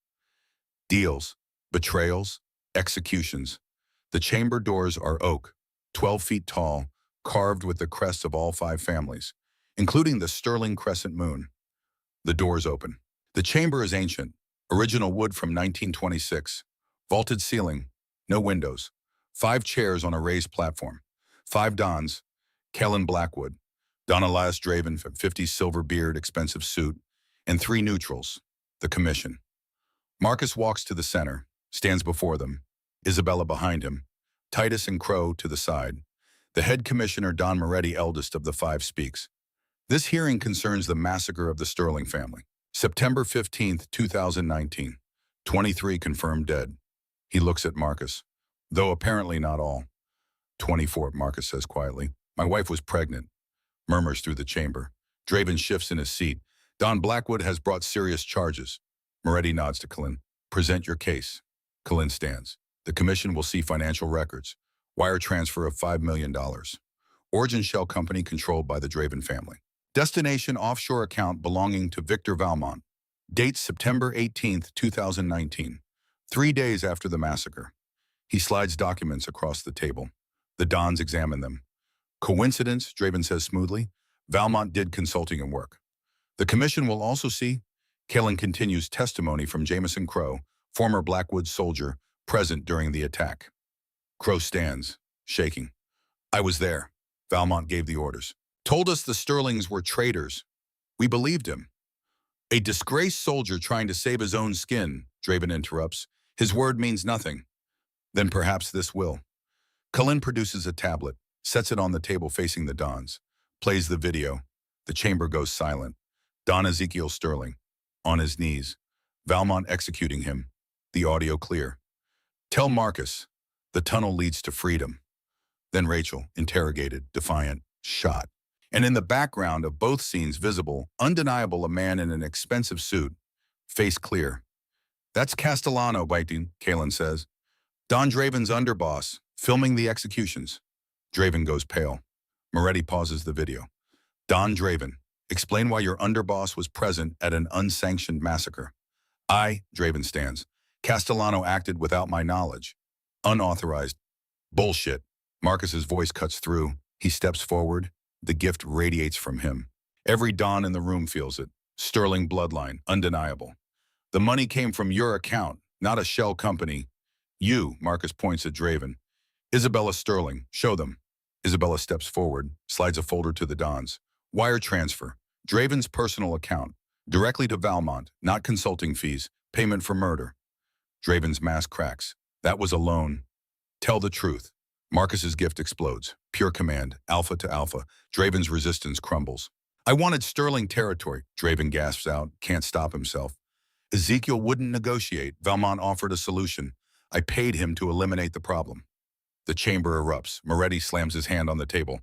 Deals. Betrayals. Executions. The chamber doors are oak, 12 feet tall, carved with the crests of all 5 families, including the Sterling crescent moon. The doors open. The chamber is ancient, original wood from 1926. Vaulted ceiling, no windows. 5 chairs on a raised platform. 5 dons, Kellen Blackwood, Don Elias Draven, 50s silver beard, expensive suit, and 3 neutrals, The commission. Marcus walks to the center, stands before them, Isabella behind him, Titus and Crow to the side. The head commissioner, Don Moretti, eldest of the five, speaks. This hearing concerns the massacre of the Sterling family. September 15th, 2019. 23 confirmed dead. He looks at Marcus. Though apparently not all. 24, Marcus says quietly. My wife was pregnant. Murmurs through the chamber. Draven shifts in his seat. Don Blackwood has brought serious charges. Moretti nods to Kalin. Present your case. Kalin stands. The commission will see financial records. Wire transfer of $5 million. Origin shell company controlled by the Draven family. Destination offshore account belonging to Victor Valmont. Date September 18th, 2019. 3 days after the massacre. He slides documents across the table. The Dons examine them. Coincidence, Draven says smoothly. Valmont did consulting and work. The commission will also see. Kalin continues testimony from Jameson Crow, former Blackwood soldier, present during the attack. Crow stands, shaking. I was there. Valmont gave the orders. Told us the Sterlings were traitors. We believed him. A disgraced soldier trying to save his own skin, Draven interrupts. His word means nothing. Then perhaps this will. Kalin produces a tablet, sets it on the table facing the Dons, plays the video. The chamber goes silent. Don Ezekiel Sterling, on his knees. Valmont executing him. The audio clear. Tell Marcus, the tunnel leads to freedom. Then Rachel, interrogated, defiant, shot. And in the background of both scenes visible, undeniable, a man in an expensive suit, face clear. That's Castellano biting, Kalin says. Don Draven's underboss, filming the executions. Draven goes pale. Moretti pauses the video. Don Draven, explain why your underboss was present at an unsanctioned massacre. Draven stands. Castellano acted without my knowledge. Unauthorized. Bullshit. Marcus's voice cuts through. He steps forward. The gift radiates from him. Every Don in the room feels it. Sterling bloodline, undeniable. The money came from your account, not a shell company. You, Marcus points at Draven. Isabella Sterling, show them. Isabella steps forward, slides a folder to the Dons. Wire transfer. Draven's personal account. Directly to Valmont, not consulting fees. Payment for murder. Draven's mask cracks. That was a loan. Tell the truth. Marcus's gift explodes. Pure command, alpha to alpha. Draven's resistance crumbles. I wanted Sterling territory, Draven gasps out, can't stop himself. Ezekiel wouldn't negotiate. Valmont offered a solution. I paid him to eliminate the problem. The chamber erupts. Moretti slams his hand on the table.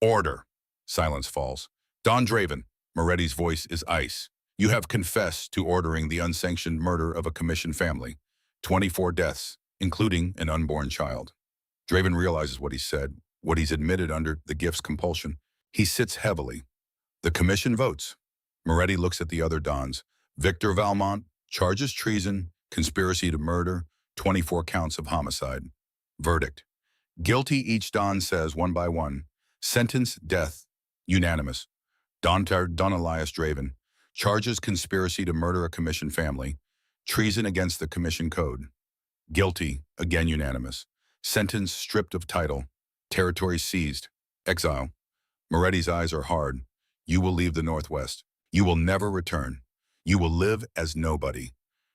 Order. Silence falls. Don Draven. Moretti's voice is ice. You have confessed to ordering the unsanctioned murder of a commission family. 24 deaths, including an unborn child. Draven realizes what he said, what he's admitted under the gift's compulsion. He sits heavily. The commission votes. Moretti looks at the other Dons. Victor Valmont charges treason, conspiracy to murder, 24 counts of homicide. Verdict. Guilty, each Don says one by one. Sentence, death. Unanimous. Don Elias Draven. Charges conspiracy to murder a commission family. Treason against the commission code. Guilty, again unanimous. Sentence stripped of title. Territory seized. Exile. Moretti's eyes are hard. You will leave the Northwest. You will never return. You will live as nobody.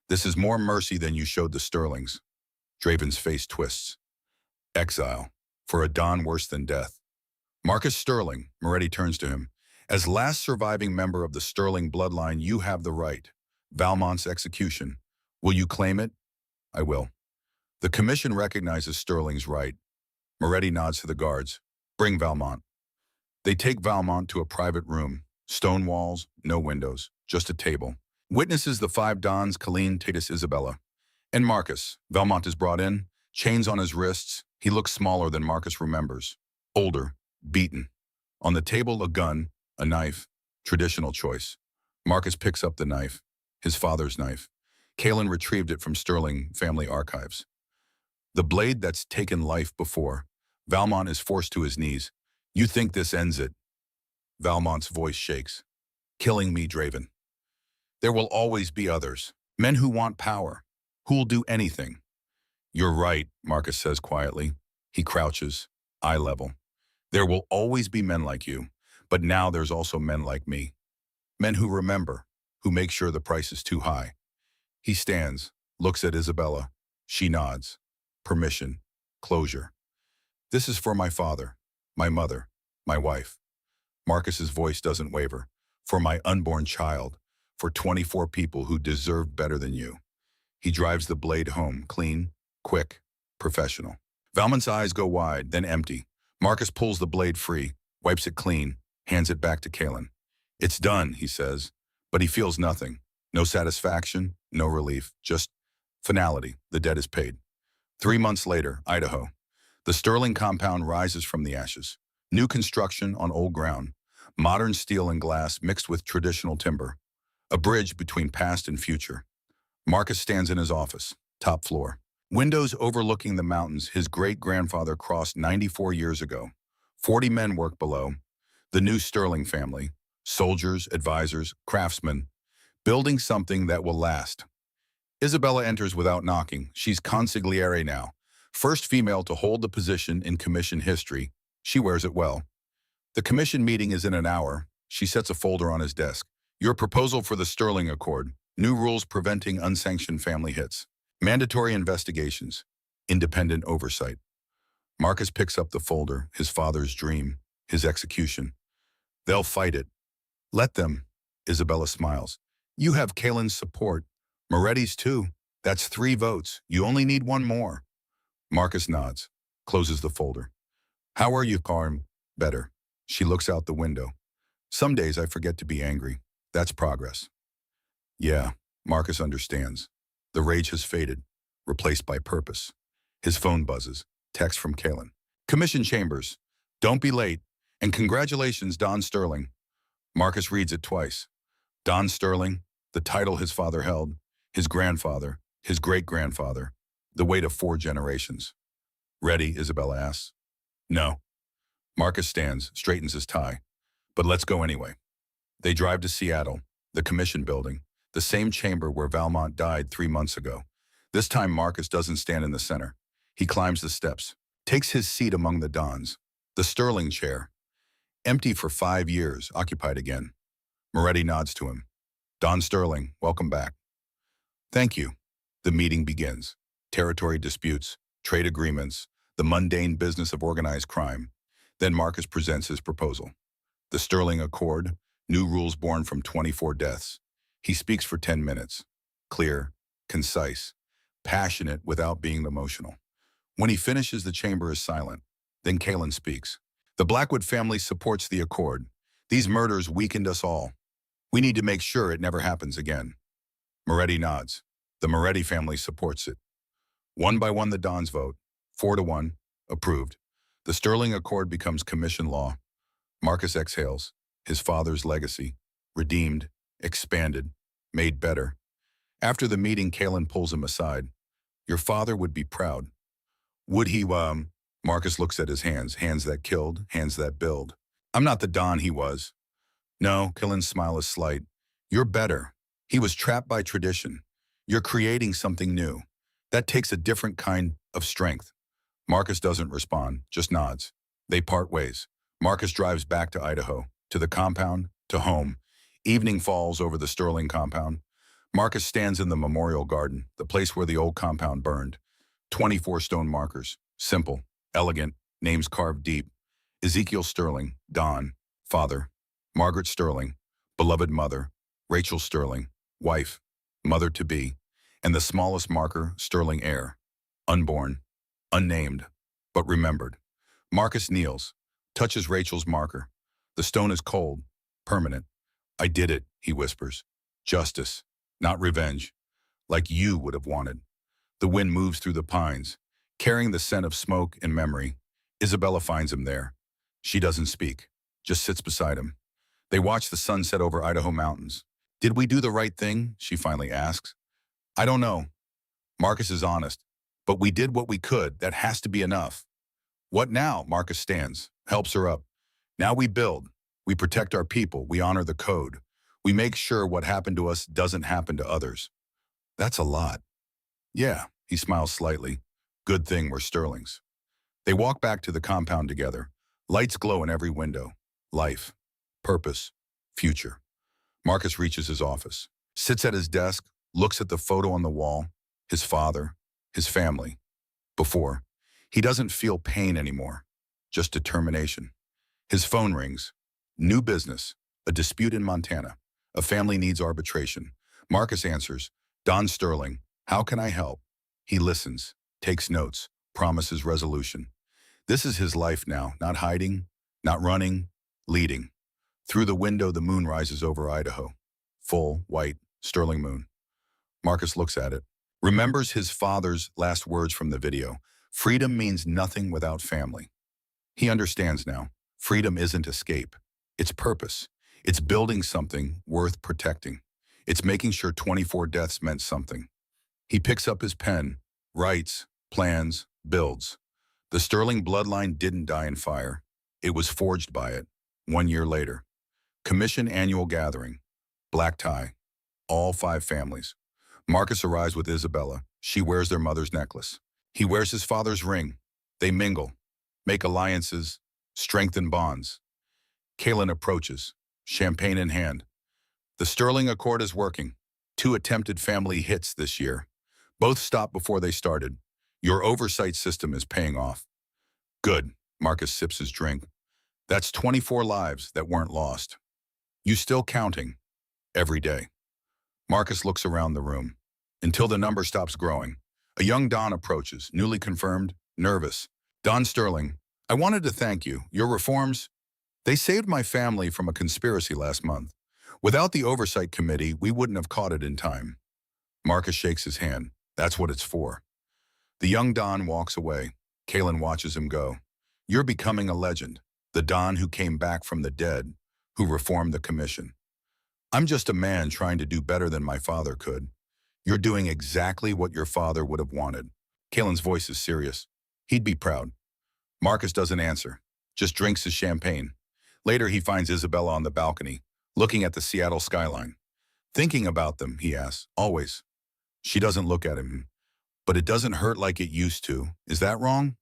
This is more mercy than you showed the Sterlings. Draven's face twists. Exile. For a Don worse than death. Marcus Sterling, Moretti turns to him. As last surviving member of the Sterling bloodline, you have the right. Valmont's execution. Will you claim it? I will. The commission recognizes Sterling's right. Moretti nods to the guards. Bring Valmont. They take Valmont to a private room. Stone walls, no windows, just a table. Witnesses the 5 Dons, Colleen, Titus, Isabella. And Marcus. Valmont is brought in, chains on his wrists. He looks smaller than Marcus remembers. Older, beaten. On the table, a gun, a knife, traditional choice. Marcus picks up the knife, his father's knife. Kalin retrieved it from Sterling family archives. The blade that's taken life before. Valmont is forced to his knees. You think this ends it? Valmont's voice shakes. Killing me, Draven. There will always be others. Men who want power. Who'll do anything. You're right, Marcus says quietly. He crouches, eye level. There will always be men like you, but now there's also men like me. Men who remember, who makes sure the price is too high. He stands, looks at Isabella. She nods. Permission. Closure. This is for my father, my mother, my wife. Marcus's voice doesn't waver. For my unborn child, for 24 people who deserve better than you. He drives the blade home, clean, quick, professional. Valmont's eyes go wide, then empty. Marcus pulls the blade free, wipes it clean, hands it back to Kalen. It's done, he says, but he feels nothing. No satisfaction, no relief, just finality. The debt is paid. 3 months later, Idaho. The Sterling compound rises from the ashes. New construction on old ground. Modern steel and glass mixed with traditional timber. A bridge between past and future. Marcus stands in his office, top floor. Windows overlooking the mountains his great-grandfather crossed 94 years ago. 40 men work below. The new Sterling family. Soldiers, advisors, craftsmen. Building something that will last. Isabella enters without knocking. She's consigliere now. First female to hold the position in commission history. She wears it well. The commission meeting is in an hour. She sets a folder on his desk. Your proposal for the Sterling Accord. New rules preventing unsanctioned family hits. Mandatory investigations. Independent oversight. Marcus picks up the folder, his father's dream, his execution. They'll fight it. Let them. Isabella smiles. You have Kalen's support. Moretti's too. That's 3 votes. You only need 1 more. Marcus nods, closes the folder. How are you, Carm? Better. She looks out the window. Some days I forget to be angry. That's progress. Yeah, Marcus understands. The rage has faded, replaced by purpose. His phone buzzes. Text from Kalen. Commission Chambers. Don't be late. And congratulations, Don Sterling. Marcus reads it twice. Don Sterling, the title his father held, his grandfather, his great-grandfather, the weight of 4 generations. Ready, Isabella asks. No. Marcus stands, straightens his tie. But let's go anyway. They drive to Seattle, the commission building, the same chamber where Valmont died 3 months ago. This time Marcus doesn't stand in the center. He climbs the steps, takes his seat among the Dons. The Sterling chair. Empty for 5 years, occupied again. Moretti nods to him. Don Sterling, welcome back. Thank you. The meeting begins. Territory disputes, trade agreements, the mundane business of organized crime. Then Marcus presents his proposal. The Sterling Accord, new rules born from 24 deaths. He speaks for 10 minutes. Clear, concise, passionate without being emotional. When he finishes, the chamber is silent. Then Kalen speaks. The Blackwood family supports the accord. These murders weakened us all. We need to make sure it never happens again. Moretti nods. The Moretti family supports it. 1 by 1 the Dons vote. 4-1. Approved. The Sterling Accord becomes commission law. Marcus exhales. His father's legacy. Redeemed. Expanded. Made better. After the meeting, Kalen pulls him aside. Your father would be proud. Would he, Marcus looks at his hands. Hands that killed. Hands that build. I'm not the Don he was. No, Kalen's smile is slight. You're better. He was trapped by tradition. You're creating something new. That takes a different kind of strength. Marcus doesn't respond, just nods. They part ways. Marcus drives back to Idaho, to the compound, to home. Evening falls over the Sterling compound. Marcus stands in the memorial garden, the place where the old compound burned. 24 stone markers. Simple, elegant, names carved deep. Ezekiel Sterling, Don, father. Margaret Sterling, beloved mother. Rachel Sterling, wife, mother-to-be. And the smallest marker, Sterling heir. Unborn, unnamed, but remembered. Marcus kneels, touches Rachel's marker. The stone is cold, permanent. I did it, he whispers. Justice, not revenge, like you would have wanted. The wind moves through the pines, carrying the scent of smoke and memory. Isabella finds him there. She doesn't speak, just sits beside him. They watch the sunset over Idaho mountains. Did we do the right thing? She finally asks. I don't know. Marcus is honest. But we did what we could. That has to be enough. What now? Marcus stands, helps her up. Now we build. We protect our people. We honor the code. We make sure what happened to us doesn't happen to others. That's a lot. Yeah, he smiles slightly. Good thing we're Sterlings. They walk back to the compound together. Lights glow in every window. Life, purpose, future. Marcus reaches his office. Sits at his desk, looks at the photo on the wall, his father, his family. Before, he doesn't feel pain anymore, just determination. His phone rings. New business, a dispute in Montana. A family needs arbitration. Marcus answers, Don Sterling, how can I help? He listens, takes notes, promises resolution. This is his life now, not hiding, not running, leading. Through the window, the moon rises over Idaho. Full, white, sterling moon. Marcus looks at it, remembers his father's last words from the video. Freedom means nothing without family. He understands now. Freedom isn't escape. It's purpose. It's building something worth protecting. It's making sure 24 deaths meant something. He picks up his pen, writes, plans, builds. The Sterling bloodline didn't die in fire. It was forged by it. 1 year later. Commission annual gathering. Black tie. All 5 families. Marcus arrives with Isabella. She wears their mother's necklace. He wears his father's ring. They mingle, make alliances, strengthen bonds. Kaylin approaches, champagne in hand. The Sterling Accord is working. 2 attempted family hits this year. Both stopped before they started. Your oversight system is paying off. Good. Marcus sips his drink. That's 24 lives that weren't lost. You still counting. Every day. Marcus looks around the room. Until the number stops growing. A young Don approaches, newly confirmed, nervous. Don Sterling, I wanted to thank you. Your reforms, they saved my family from a conspiracy last month. Without the oversight committee, we wouldn't have caught it in time. Marcus shakes his hand. That's what it's for. The young Don walks away. Kaylin watches him go. You're becoming a legend. The Don who came back from the dead, who reformed the commission. I'm just a man trying to do better than my father could. You're doing exactly what your father would have wanted. Kaylin's voice is serious. He'd be proud. Marcus doesn't answer, just drinks his champagne. Later, he finds Isabella on the balcony, looking at the Seattle skyline. Thinking about them, he asks, always. She doesn't look at him. But it doesn't hurt like it used to. Is that wrong?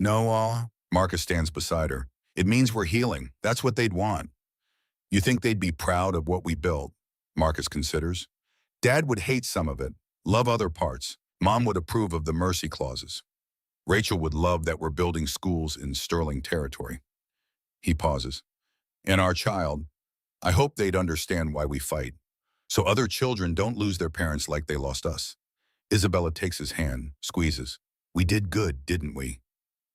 No, Marcus stands beside her. It means we're healing. That's what they'd want. You think they'd be proud of what we built? Marcus considers. Dad would hate some of it, love other parts. Mom would approve of the mercy clauses. Rachel would love that we're building schools in Sterling territory. He pauses. And our child, I hope they'd understand why we fight, so other children don't lose their parents like they lost us. Isabella takes his hand, squeezes. We did good, didn't we?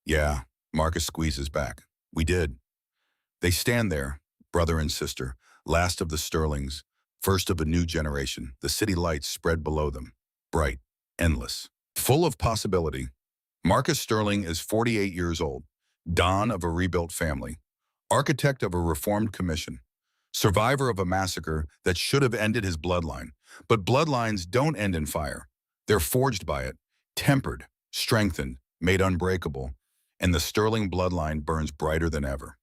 Yeah, Marcus squeezes back. We did. They stand there, brother and sister, last of the Sterlings, first of a new generation. The city lights spread below them, bright, endless, full of possibility. Marcus Sterling is 48 years old, Don of a rebuilt family, architect of a reformed commission, survivor of a massacre that should have ended his bloodline. But bloodlines don't end in fire. They're forged by it, tempered, strengthened, made unbreakable, and the Sterling bloodline burns brighter than ever.